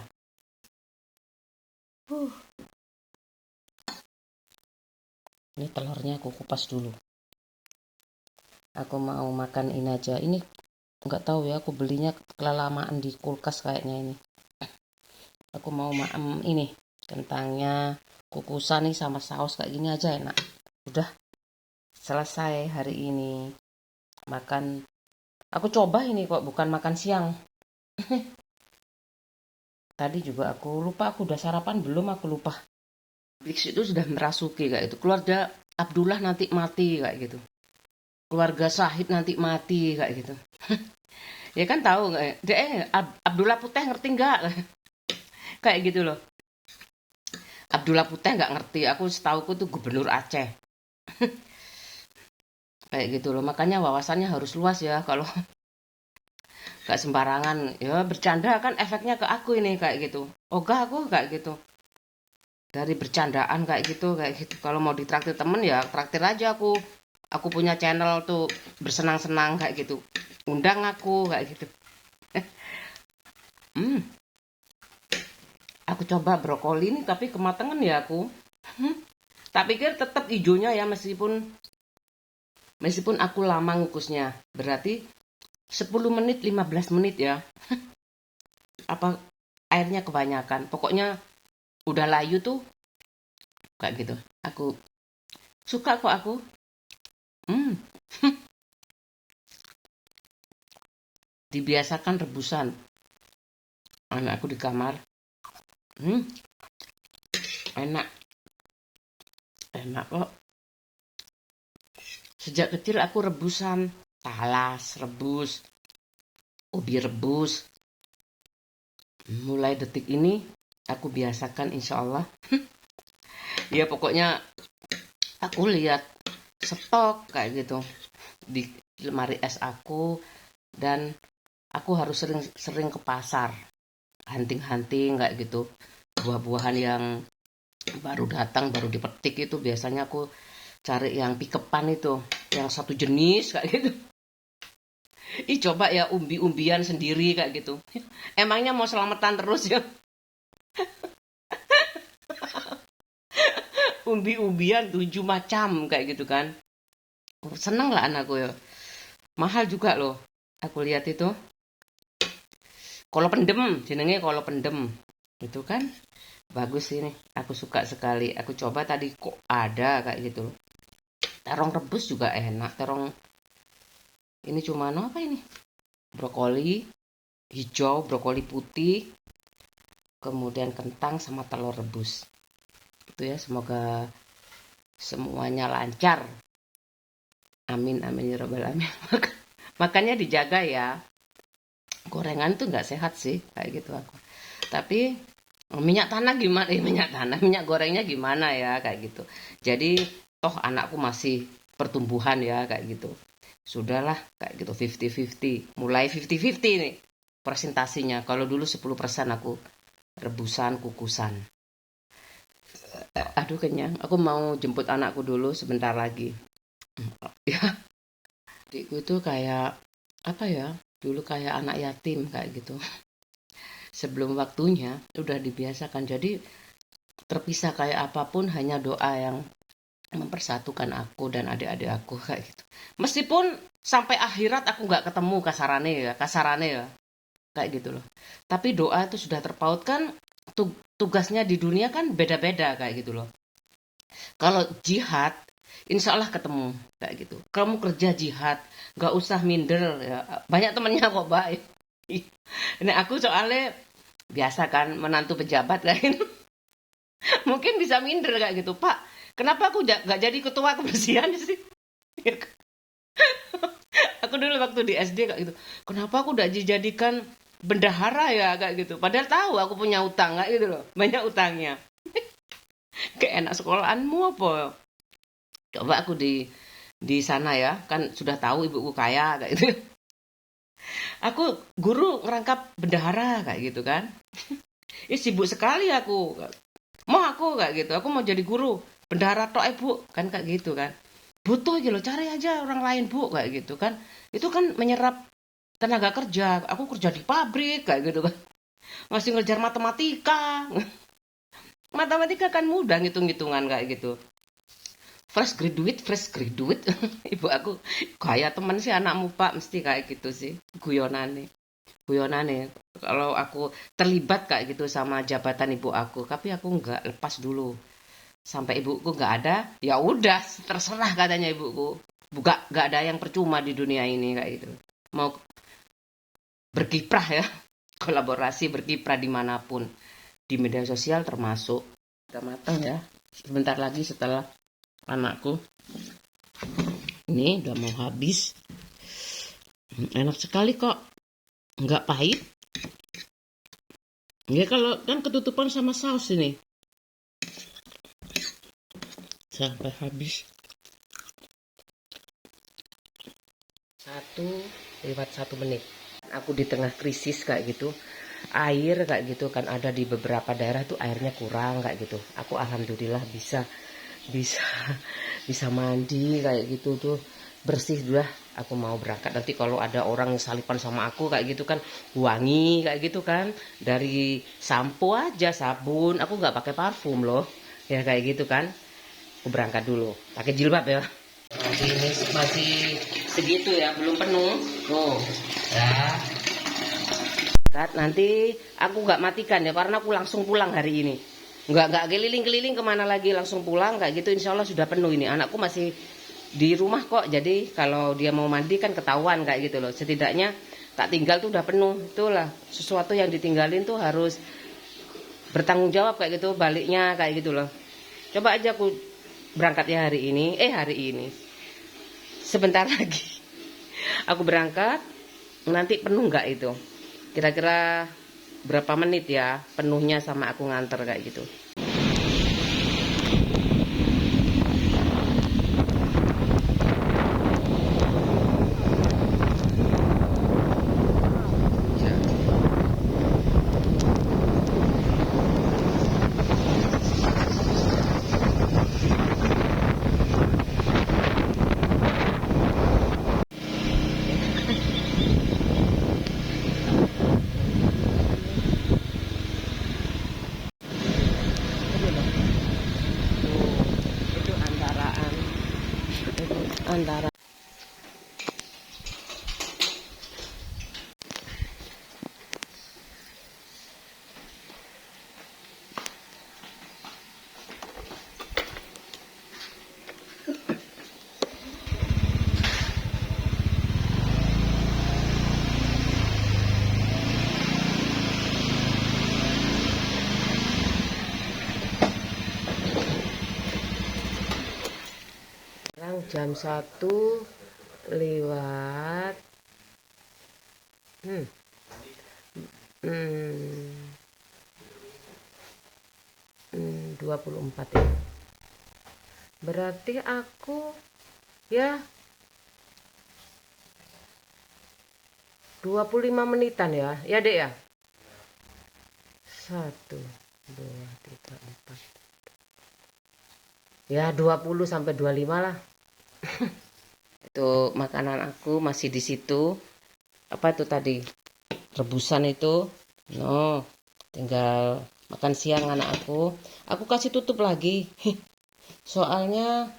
Ini telurnya aku kupas dulu. Aku mau makan ini aja. Ini nggak tahu ya, aku belinya kelelamaan di kulkas kayaknya ini. Aku mau ini kentangnya kukusan nih sama saus kayak gini aja enak. Udah selesai hari ini makan. Aku coba ini kok bukan makan siang. Tadi juga aku lupa, aku udah sarapan belum, aku lupa. Fix itu sudah merasuki kayak itu. Keluarga Abdullah nanti mati kayak gitu. Keluarga Syahid nanti mati kayak gitu. Ya kan tahu nggak? Abdullah Putih ngerti nggak? Kayak gitu loh. Abdullah Putih nggak ngerti. Aku setauku tuh gubernur Aceh. Kayak gitu loh. Makanya wawasannya harus luas ya. Kalau nggak sembarangan ya bercanda kan efeknya ke aku ini kayak gitu. Ogah aku kayak gitu. dari bercandaan kayak gitu. Kalau mau ditraktir temen ya traktir aja aku punya channel tuh bersenang-senang kayak gitu, undang aku kayak gitu. hmm, aku coba brokoli ini tapi kematangan ya aku. Tak pikir tetap hijaunya ya, meskipun aku lama ngukusnya, berarti 10 menit 15 menit ya. Apa airnya kebanyakan, pokoknya udah layu tuh kayak gitu. Aku suka kok aku. hmm. Dibiasakan rebusan anakku di kamar. Enak enak kok. Sejak kecil aku rebusan talas, rebus ubi rebus. Mulai detik ini aku biasakan, insya Allah. Ya pokoknya aku lihat stok kayak gitu di lemari es aku, dan aku harus sering ke pasar hunting kayak gitu. Buah-buahan yang baru datang, baru dipetik itu biasanya aku cari yang pikepan itu, yang satu jenis kayak gitu. Ih coba ya umbi-umbian sendiri kayak gitu. Emangnya mau selamatan terus ya? Umbi-umbian 7 macam kayak gitu kan. Seneng lah anakku ya. Mahal juga loh. Aku lihat itu. Kolo pendem, jenenge kolo pendem. Itu kan bagus ini. Aku suka sekali. Aku coba tadi kok ada kayak gitu. Terong rebus juga enak. Terong ini cuma apa ini? Brokoli hijau, brokoli putih, kemudian kentang sama telur rebus. Itu ya, semoga semuanya lancar. Amin amin ya rabbal alamin. Makanya dijaga ya. Gorengan tuh nggak sehat sih kayak gitu aku. Tapi minyak tanah gimana? Minyak gorengnya gimana ya kayak gitu. Jadi toh anakku masih pertumbuhan ya kayak gitu. Sudahlah kayak gitu 50-50. Mulai 50-50 nih presentasinya. Kalau dulu 10% aku rebusan, kukusan. Aduh kenyang. Aku mau jemput anakku dulu sebentar lagi. Ya, adikku itu kayak apa ya? Dulu kayak anak yatim kayak gitu. Sebelum waktunya udah dibiasakan. Jadi terpisah kayak apapun, hanya doa yang mempersatukan aku dan adik-adik aku kayak gitu. Meskipun sampai akhirat aku nggak ketemu kasarane ya kayak gitu loh. Tapi doa itu sudah terpautkan. Tugasnya di dunia kan beda-beda kayak gitu loh. Kalau jihad, insya Allah ketemu kayak gitu. Kamu kerja jihad, nggak usah minder ya. Banyak temennya kok baik. Ini aku soalnya biasa kan menantu pejabat lain. Mungkin bisa minder kayak gitu, Pak. Kenapa aku nggak jadi ketua kebersihan sih? Aku dulu waktu di SD kayak gitu. Kenapa aku udah dijadikan bendahara ya kayak gitu. Padahal tahu aku punya utang kayak gitu loh. Banyak utangnya. Kayak enak sekolahanmu apa? Coba aku di sana ya, kan sudah tahu ibuku kaya kayak gitu. Aku guru ngerangkap bendahara kayak gitu kan. Sibuk sekali aku. Mau aku kayak gitu. Aku mau jadi guru bendahara tok ibu kan kayak gitu kan. Butuh aja loh, cari aja orang lain bu kayak gitu kan. Itu kan menyerap tenaga kerja. Aku kerja di pabrik kayak gitu kan. Masih ngejar matematika. Matematika kan mudah, ngitung-ngitungan kayak gitu. Fresh graduate. Ibu aku kayak temen sih anakmu pak, mesti kayak gitu sih. Guyonane. Kalau aku terlibat kayak gitu sama jabatan ibu aku, tapi aku nggak lepas dulu. Sampai ibuku nggak ada, ya udah terserah katanya ibuku. Nggak ada yang percuma di dunia ini kayak gitu. Mau berkiprah ya, kolaborasi berkiprah dimanapun, di media sosial termasuk. Udah matang ya, sebentar lagi setelah anakku ini udah mau habis. Enak sekali kok, nggak pahit ya. Kalau kan ketutupan sama saus ini sampai habis. 1 lewat 1 menit. Aku di tengah krisis kayak gitu, air kayak gitu kan, ada di beberapa daerah tuh airnya kurang kayak gitu. Aku alhamdulillah bisa bisa bisa mandi kayak gitu tuh, bersih dah. Aku mau berangkat, nanti kalau ada orang yang salipan sama aku kayak gitu kan, wangi kayak gitu kan, dari sampo aja, sabun, aku nggak pakai parfum loh ya kayak gitu kan. Aku berangkat dulu pakai jilbab ya. Masih segitu ya, belum penuh tuh ya. Nanti aku nggak matikan ya, karena aku langsung pulang hari ini. Nggak keliling-keliling kemana lagi, langsung pulang kayak gitu. Insya Allah sudah penuh ini. Anakku masih di rumah kok. Jadi kalau dia mau mandi kan ketahuan kayak gitu loh. Setidaknya tak tinggal tuh udah penuh. Itulah sesuatu yang ditinggalin tuh harus bertanggung jawab kayak gitu. Baliknya kayak gitu loh. Coba aja aku berangkat ya hari ini. Hari ini. Sebentar lagi. Aku berangkat. Nanti penuh nggak itu? Kira-kira berapa menit ya penuhnya sama aku nganter kayak gitu. Itu antara sekarang jam 1 lewat 24 ya. Berarti aku ya 25 menitan ya. Ya, Dek ya. 1 2 3 4. Ya 20 sampai 25 lah. Itu makanan aku masih di situ. Apa itu tadi? Rebusan itu. No, tinggal makan siang anak aku. Aku kasih tutup lagi. Soalnya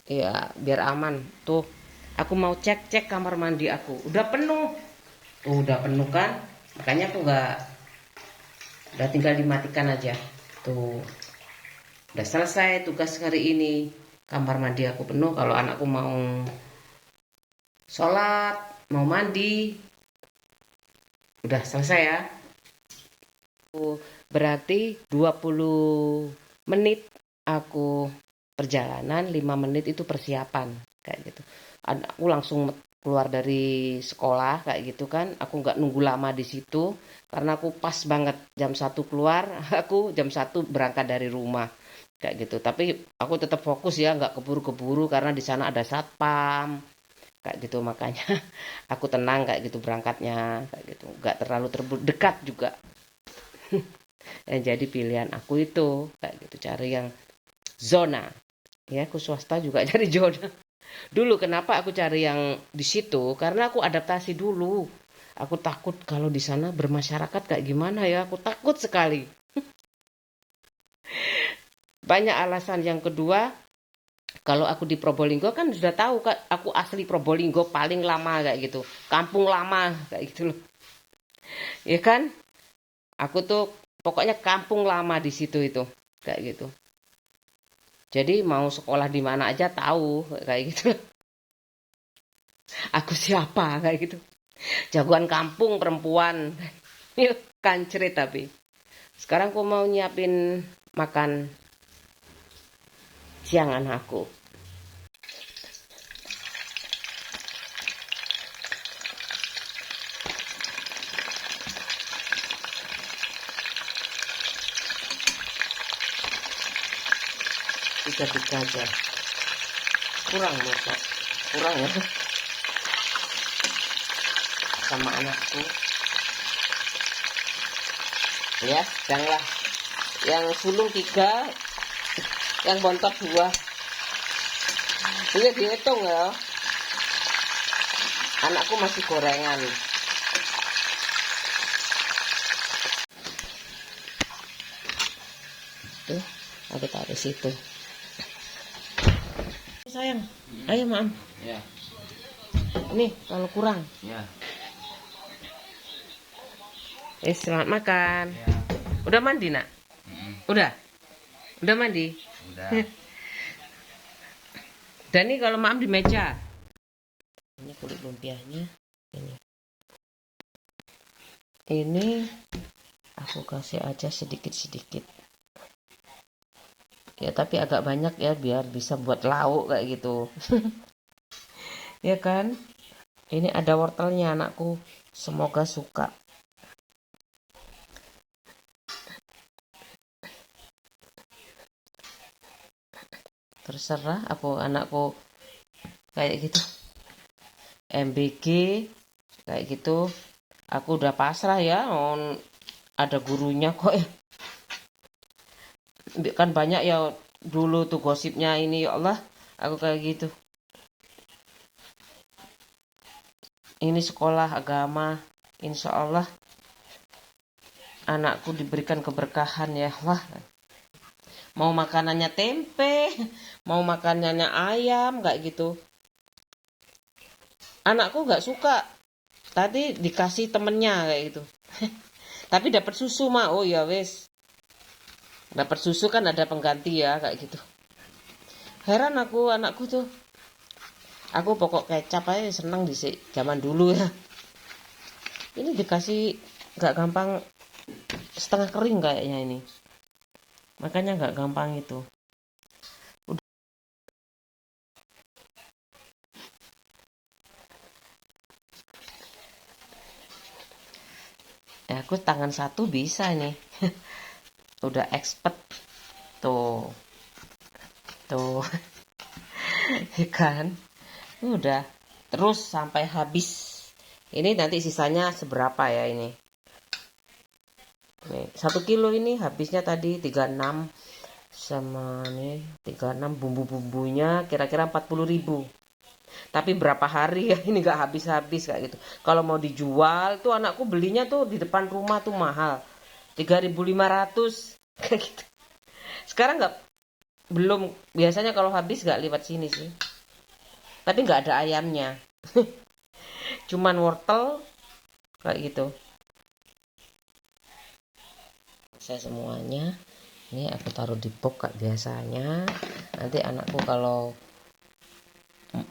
ya biar aman. Tuh, aku mau cek kamar mandi aku. Udah penuh. Udah penuh kan? Makanya aku udah tinggal dimatikan aja. Tuh. Udah selesai tugas hari ini. Kamar mandi aku penuh. Kalau anakku mau sholat, mau mandi, udah selesai ya. Berarti 20 menit aku perjalanan, 5 menit itu persiapan kayak gitu. Anakku langsung keluar dari sekolah kayak gitu kan. Aku nggak nunggu lama di situ karena aku pas banget jam 1 keluar, aku jam 1 berangkat dari rumah kayak gitu. Tapi aku tetap fokus ya, nggak keburu-keburu karena di sana ada satpam kayak gitu. Makanya aku tenang kayak gitu berangkatnya kayak gitu, nggak terlalu dekat juga. Jadi pilihan aku itu kayak gitu, cari yang zona ya. Aku swasta juga cari zona. Dulu kenapa aku cari yang di situ, karena aku adaptasi dulu. Aku takut kalau di sana bermasyarakat kayak gimana ya, aku takut sekali. Banyak alasan. Yang kedua, kalau aku di Probolinggo kan sudah tahu kan, aku asli Probolinggo paling lama kayak gitu, kampung lama kayak gitu loh. Ya kan? Aku tuh pokoknya kampung lama di situ itu kayak gitu. Jadi mau sekolah di mana aja tahu kayak gitu. Aku siapa kayak gitu. Jagoan kampung perempuan. Yuk, kancret tapi. Sekarang aku mau nyiapin makan siang anakku. Tiga aja. Kurang loh kok. Kurang ya. Sama anakku. Ya, sedanglah. Yang sulung 3, yang bontot 2. Ini dihitung ya. Anakku masih gorengan. Tuh, aku taruh situ. Sayang, ayo Mam. Ya. Nih, kalau kurang. Ya. Selamat makan. Ya. Udah mandi, Nak? Udah? Udah mandi? Udah. Dan nih kalau Mam di meja. Ini kulit lumpianya. Ini aku kasih aja sedikit-sedikit. Ya tapi agak banyak ya biar bisa buat lauk kayak gitu. Ya kan? Ini ada wortelnya anakku. Semoga suka. Terserah aku anakku kayak gitu. MBG kayak gitu. Aku udah pasrah ya. Ada gurunya kok ya. Kan banyak ya dulu tuh gosipnya ini, ya Allah. Aku kayak gitu. Ini sekolah agama. Insya Allah anakku diberikan keberkahan ya Allah. Mau makanannya tempe, mau makanannya ayam kayak gitu. Anakku nggak suka. Tadi dikasih temennya kayak gitu. Tapi dapat susu mah. Oh ya wes. Dapat susu kan ada pengganti ya kayak gitu. Heran aku anakku tuh. Aku pokok kecap aja seneng di zaman dulu ya. Ini dikasih nggak gampang, setengah kering kayaknya ini. Makanya nggak gampang itu. Ya, aku tangan satu bisa nih. Udah expert. Tuh. Tuh. Kan? Udah. Terus sampai habis. Ini nanti sisanya seberapa ya ini. Nih, 1 kilo ini habisnya tadi 36. Sama nih 36 bumbu-bumbunya kira-kira 40.000. Tapi berapa hari ya ini gak habis-habis kayak gitu. Kalau mau dijual tuh anakku belinya tuh di depan rumah tuh mahal. 3.500 kayak gitu. Sekarang belum, biasanya kalau habis gak lewat sini sih. Tapi gak ada ayamnya. Cuman wortel kayak gitu. Saya semuanya. Ini aku taruh di box kayak biasanya. Nanti anakku kalau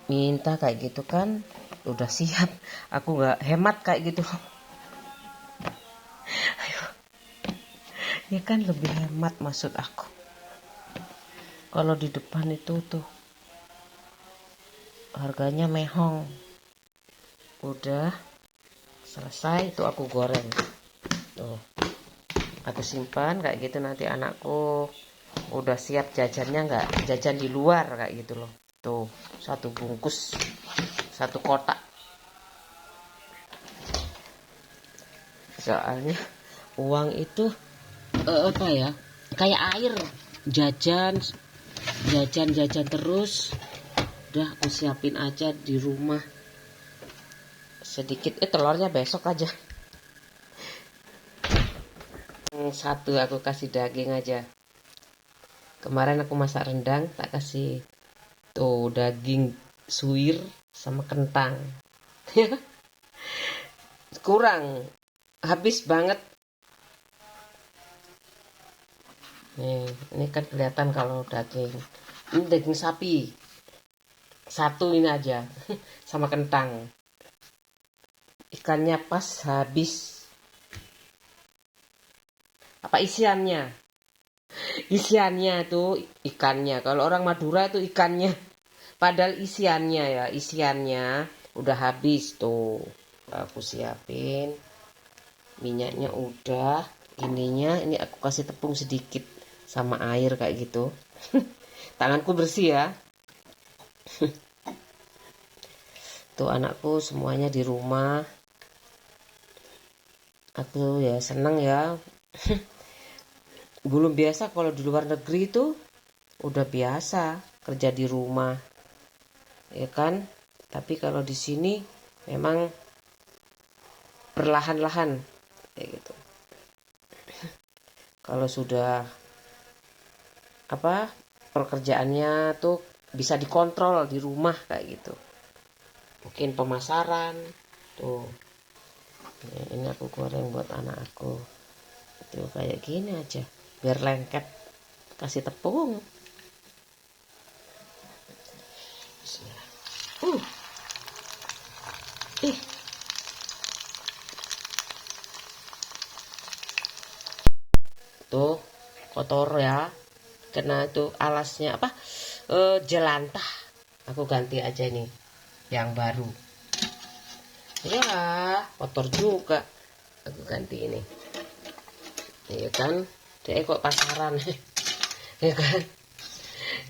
minta kayak gitu kan udah siap. Aku nggak hemat kayak gitu. Ayo. Ya kan lebih hemat maksud aku. Kalau di depan itu tuh harganya mehong. Udah selesai itu aku goreng. Tuh. Aku simpan kayak gitu, nanti anakku udah siap jajannya, nggak jajan di luar kayak gitu loh. Tuh 1 bungkus 1 kotak. Soalnya uang itu apa ya, kayak air, jajan terus. Udah aku siapin aja di rumah sedikit. Telurnya besok aja. 1 aku kasih daging aja. Kemarin aku masak rendang, tak kasih tuh daging suwir sama kentang. Kurang, habis banget. Nih, ini kan kelihatan kalau daging. Ini daging sapi. 1 ini aja sama kentang. Ikannya pas habis. Apa isiannya? Isiannya tuh ikannya. Kalau orang Madura itu ikannya. Padahal isiannya ya, isiannya udah habis tuh. Aku siapin. Minyaknya udah. Ininya ini aku kasih tepung sedikit sama air kayak gitu. Tanganku bersih ya. Tuh anakku semuanya di rumah. Aku ya seneng ya Belum biasa kalau di luar negeri itu udah biasa kerja di rumah, ya kan? Tapi kalau di sini memang perlahan-lahan kayak gitu. Kalau sudah apa pekerjaannya tuh bisa dikontrol di rumah kayak gitu. Mungkin pemasaran tuh. Ini aku goreng buat anak aku. Tuh kayak gini aja. Biar lengket. Kasih tepung. Bismillah. Uh, ih, tuh kotor ya. Kena itu alasnya apa? Jelantah. Aku ganti aja nih yang baru. Ya, kotor juga. Aku ganti ini. Iya kan? Dia kok pasaran. Ya kan?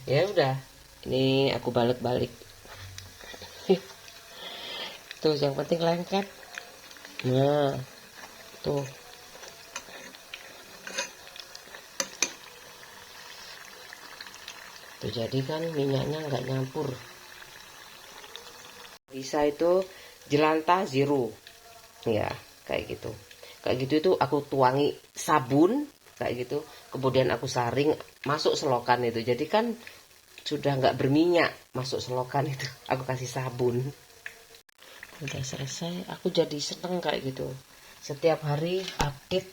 Ya udah. Ini aku balik-balik. Tuh yang penting lengket. Nah, tuh. Tuh jadi kan minyaknya nggak nyampur. Bisa itu jelantah zero. Ya, kayak gitu. Kayak gitu itu aku tuangi sabun kayak gitu. Kemudian aku saring masuk selokan itu. Jadi kan sudah nggak berminyak masuk selokan itu. Aku kasih sabun. Udah selesai, aku jadi seneng kayak gitu. Setiap hari update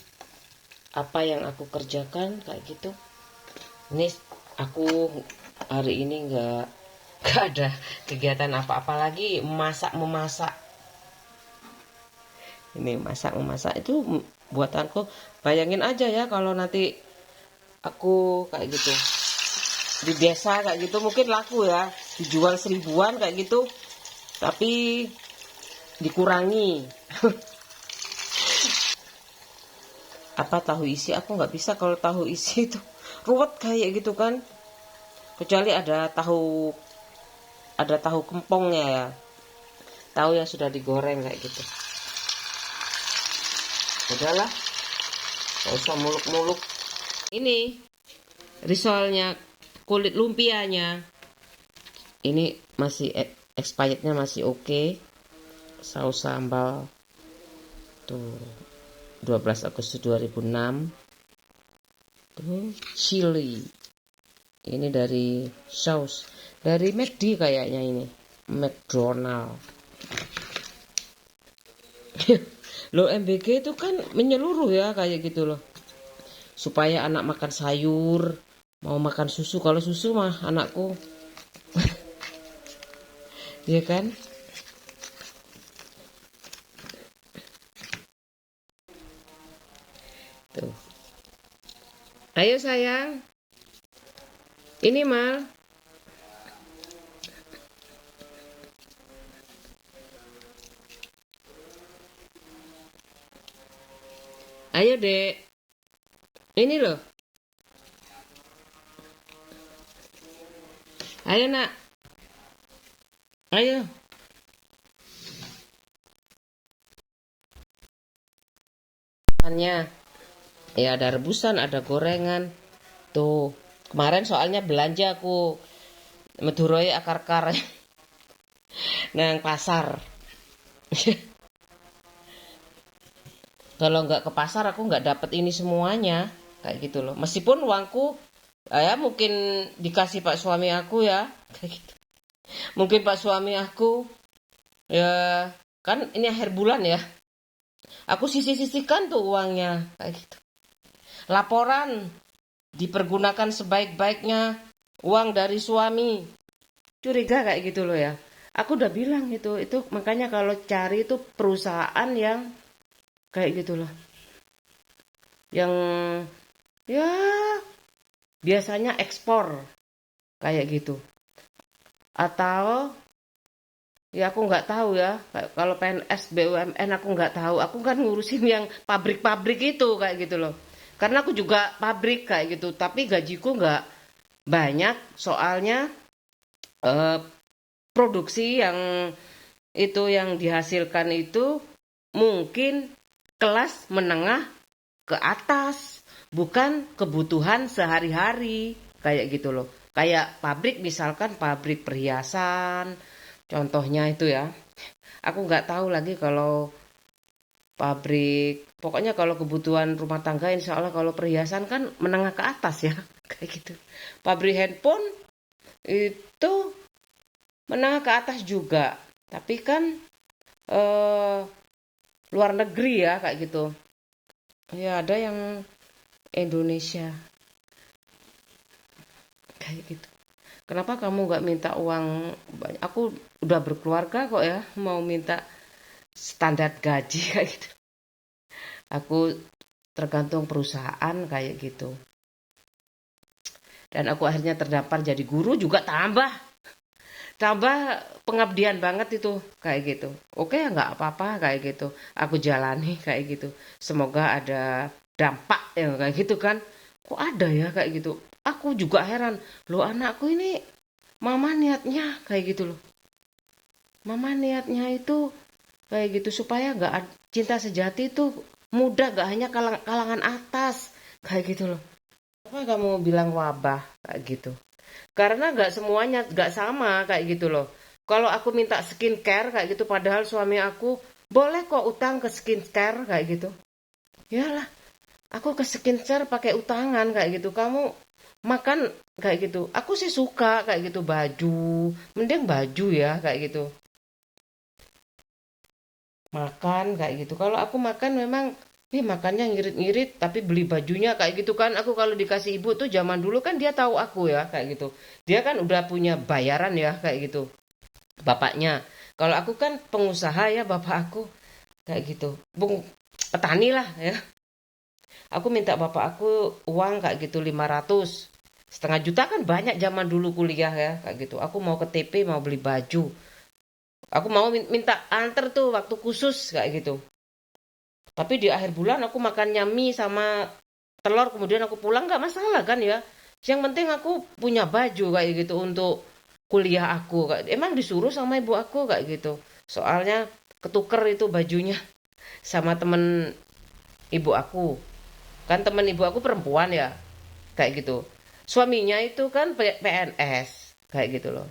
apa yang aku kerjakan kayak gitu. Ini aku hari ini nggak ada kegiatan apa-apa lagi, memasak. Ini memasak itu buatanku. Bayangin aja ya kalau nanti aku kayak gitu di desa kayak gitu, mungkin laku ya, dijual 1000-an kayak gitu, tapi dikurangi. Apa tahu isi, aku nggak bisa kalau tahu isi itu ruwet kayak gitu kan, kecuali ada tahu kempongnya ya, tahu yang sudah digoreng kayak gitu. Udahlah, nggak usah muluk-muluk. Ini risolnya, kulit lumpianya ini masih expirednya masih oke. Saus sambal tuh 12 Agustus 2006. Tuh chili ini dari saus dari McD kayaknya, ini McDonald. Loh, MBG itu kan menyeluruh ya kayak gitu loh, supaya anak makan sayur, mau makan susu. Kalau susu mah anakku ya kan. Tuh, ayo sayang, ini mal. Ayo dek, ini loh. Ayo nak, ayo. Ya ada rebusan, ada gorengan. Tuh, kemarin soalnya belanja aku meduroi akar-akar nang pasar. Kalau nggak ke pasar aku nggak dapet ini semuanya kayak gitu loh. Meskipun uangku ya mungkin dikasih pak suami aku ya kayak gitu. Mungkin pak suami aku ya kan ini akhir bulan ya. Aku sisih-sisihkan tuh uangnya kayak gitu. Laporan dipergunakan sebaik-baiknya uang dari suami. Curiga kayak gitu loh ya. Aku udah bilang itu makanya kalau cari itu perusahaan yang kayak gitu loh. Yang ya biasanya ekspor kayak gitu. Atau ya aku nggak tahu ya. Kalau PNS BUMN aku nggak tahu. Aku kan ngurusin yang pabrik-pabrik itu kayak gitu loh. Karena aku juga pabrik kayak gitu. Tapi gajiku nggak banyak. Soalnya eh, produksi yang itu yang dihasilkan itu mungkin kelas menengah ke atas, bukan kebutuhan sehari-hari kayak gitu loh. Kayak pabrik, misalkan pabrik perhiasan, contohnya itu ya. Aku nggak tahu lagi kalau pabrik, pokoknya kalau kebutuhan rumah tangga, insya Allah kalau perhiasan kan menengah ke atas ya, kayak gitu. Pabrik handphone itu menengah ke atas juga, tapi kan eh, luar negeri ya kayak gitu. Ya ada yang Indonesia kayak gitu. Kenapa kamu nggak minta uang banyak? Aku udah berkeluarga kok ya, mau minta standar gaji kayak gitu. Aku tergantung perusahaan kayak gitu. Dan aku akhirnya terdaftar jadi guru juga tambah pengabdian banget itu kayak gitu. Oke ya nggak apa-apa kayak gitu. Aku jalani kayak gitu. Semoga ada dampak ya kayak gitu kan. Kok ada ya kayak gitu. Aku juga heran. Loh anakku ini mama niatnya kayak gitu loh. Mama niatnya itu kayak gitu supaya nggak cinta sejati itu mudah, nggak hanya kalangan atas kayak gitu loh. Apa kamu bilang wabah kayak gitu? Karena nggak semuanya nggak sama kayak gitu loh. Kalau aku minta skincare kayak gitu, padahal suami aku boleh kok utang ke skincare kayak gitu. Yalah, aku ke skincare pakai utangan kayak gitu. Kamu makan kayak gitu. Aku sih suka kayak gitu baju. Mending baju ya kayak gitu. Makan kayak gitu. Kalau aku makan memang nih makannya ngirit-ngirit tapi beli bajunya kayak gitu kan. Aku kalau dikasih ibu tuh zaman dulu kan dia tahu aku ya kayak gitu. Dia kan udah punya bayaran ya kayak gitu. Bapaknya. Kalau aku kan pengusaha ya bapak aku kayak gitu. Bung petani lah ya. Aku minta bapak aku uang kayak gitu 500. Setengah juta kan banyak zaman dulu kuliah ya kayak gitu. Aku mau ke TP mau beli baju. Aku mau minta anter tuh waktu khusus kayak gitu. Tapi di akhir bulan aku makannya mie sama telur kemudian aku pulang nggak masalah kan ya. Yang penting aku punya baju kayak gitu untuk kuliah aku. Emang disuruh sama ibu aku kayak gitu. Soalnya ketuker itu bajunya sama temen ibu aku. Kan temen ibu aku perempuan ya kayak gitu. Suaminya itu kan PNS kayak gitu loh.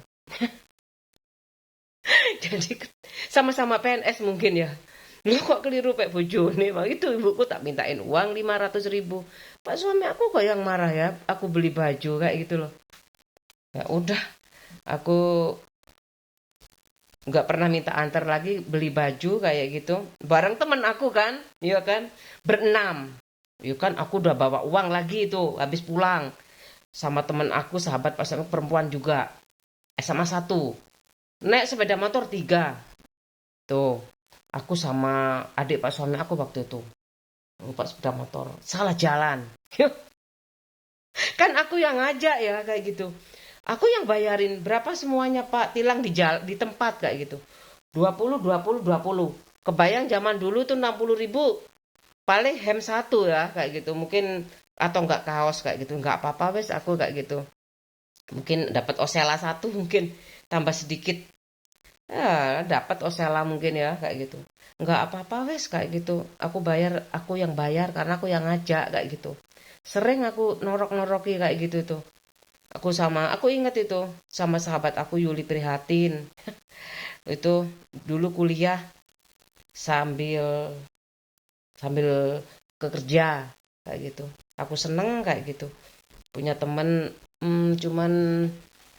Jadi sama-sama PNS mungkin ya. Lu kok keliru Pak bojone? Wah itu ibuku tak mintain uang 500.000. Pak suami aku kok yang marah ya. Aku beli baju kayak gitu loh. Ya udah, aku nggak pernah minta antar lagi beli baju kayak gitu. Bareng temen aku kan, iya kan, berenam. Iya kan, aku udah bawa uang lagi itu habis pulang sama temen aku sahabat pas aku perempuan juga SMA 1. Naik sepeda motor 3. Tuh, aku sama adik pak suami aku waktu itu. Pak sepeda motor, salah jalan. Kan aku yang ngajak ya kayak gitu. Aku yang bayarin berapa semuanya Pak, tilang di tempat kayak gitu. 20 20 20. Kebayang zaman dulu tuh 60.000 paling hem satu ya kayak gitu. Mungkin atau enggak kaos kayak gitu. Enggak apa-apa wes aku kayak gitu. Mungkin dapat osela satu mungkin tambah sedikit. Ya, dapat osela mungkin ya kayak gitu. Enggak apa-apa wes kayak gitu. Aku yang bayar karena aku yang ngajak kayak gitu. Sering aku norok-noroki kayak gitu tuh. Aku inget itu sama sahabat aku Yuli Prihatin. Itu dulu kuliah sambil sambil kerja kayak gitu. Aku seneng kayak gitu. Punya temen cuman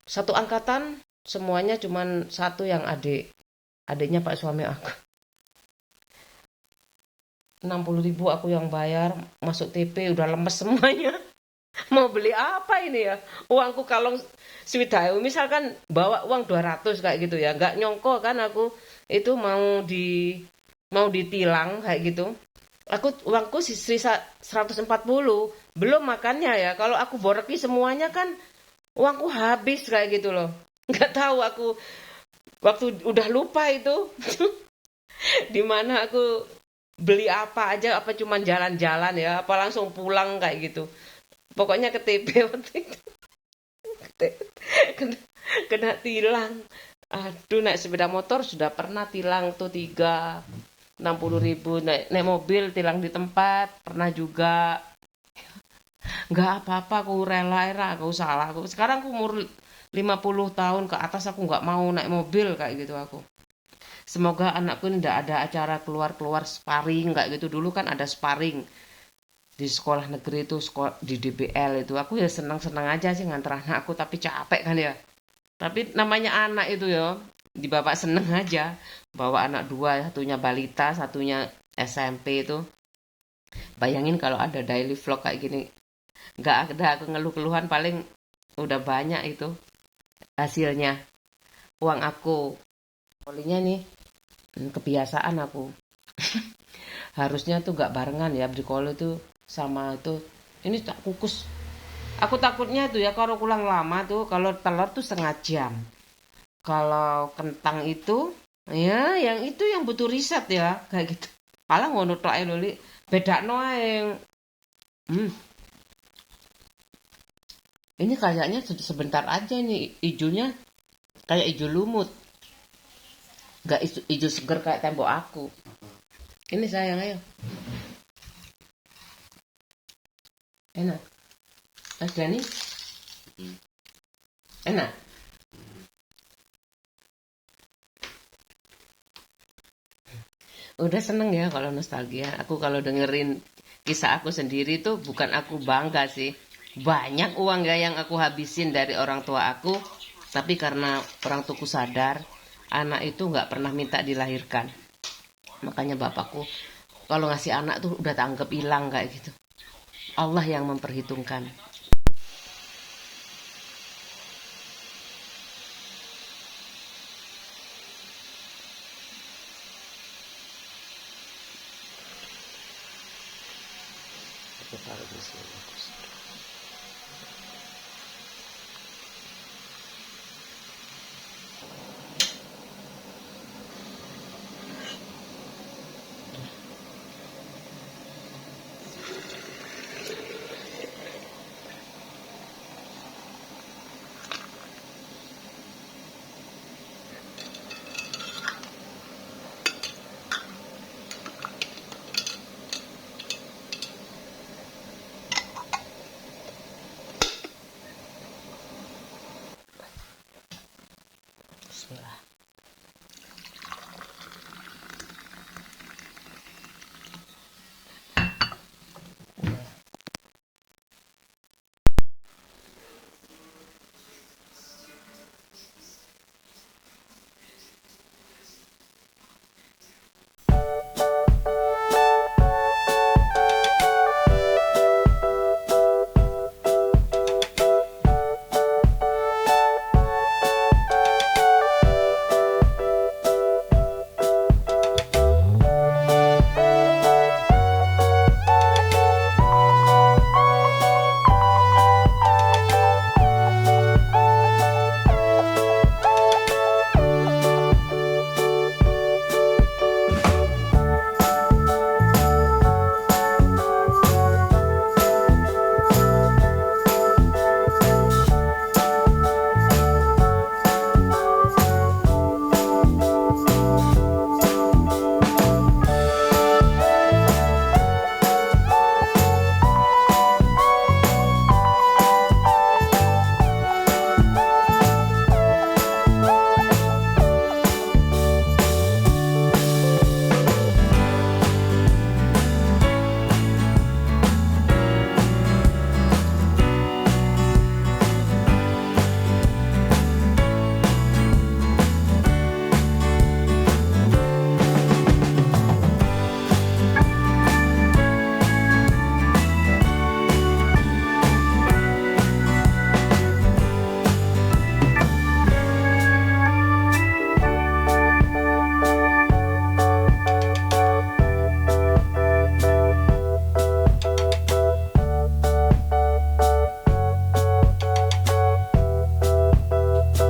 satu angkatan, semuanya cuman satu yang adiknya pak suami aku. 60.000 aku yang bayar, masuk TP udah lemes semuanya. Mau beli apa ini ya? Uangku kalau Swidayu misalkan bawa uang 200 kayak gitu ya. Nggak nyongko kan aku itu mau ditilang kayak gitu. Uangku sisa 140, belum makannya ya. Kalau aku boreki semuanya kan uangku habis kayak gitu loh. Nggak tahu aku waktu udah lupa itu di mana aku beli apa aja, apa cuman jalan-jalan ya, apa langsung pulang kayak gitu. Pokoknya ke TP waktu itu kena, kena tilang. Aduh naik sepeda motor sudah pernah tilang tuh 3. 60.000 naik mobil tilang di tempat, pernah juga. Nggak apa-apa, aku rela aku salah aku. Sekarang aku umur 50 tahun ke atas, aku nggak mau naik mobil kayak gitu aku. Semoga anakku ini nggak ada acara keluar-keluar sparring kayak gitu. Dulu kan ada sparring di sekolah negeri itu, sekolah di DBL itu. Aku ya senang-senang aja sih nganter anakku, tapi capek kan ya. Tapi namanya anak itu ya, di bapak seneng aja. Bawa anak dua, satunya balita, satunya SMP itu. Bayangin kalau ada daily vlog kayak gini, nggak ada keluhan paling udah banyak itu hasilnya. Uang aku, polinya nih, kebiasaan aku. Harusnya tuh nggak barengan ya, brikolo itu sama itu. Ini tak kukus. Aku takutnya tuh ya kalau kurang lama tuh, kalau telur tuh setengah jam. Kalau kentang itu, ya yang itu yang butuh riset ya, kayak gitu. Paling ngono tok ae lho, Li. Bedakno ae. Hmm, ini kayaknya sebentar aja nih ijunya kayak ijo lumut, nggak ijo seger kayak tembok aku. Ini sayang ayo, enak. Mas Dani, enak. Udah seneng ya kalau nostalgia. Aku kalau dengerin kisah aku sendiri tuh bukan aku bangga sih. Banyak uang ya yang aku habisin dari orang tua aku, tapi karena orang tuaku sadar, anak itu nggak pernah minta dilahirkan. Makanya bapakku kalau ngasih anak tuh udah tanggap hilang kayak gitu. Allah yang memperhitungkan. Aku taruh di sini.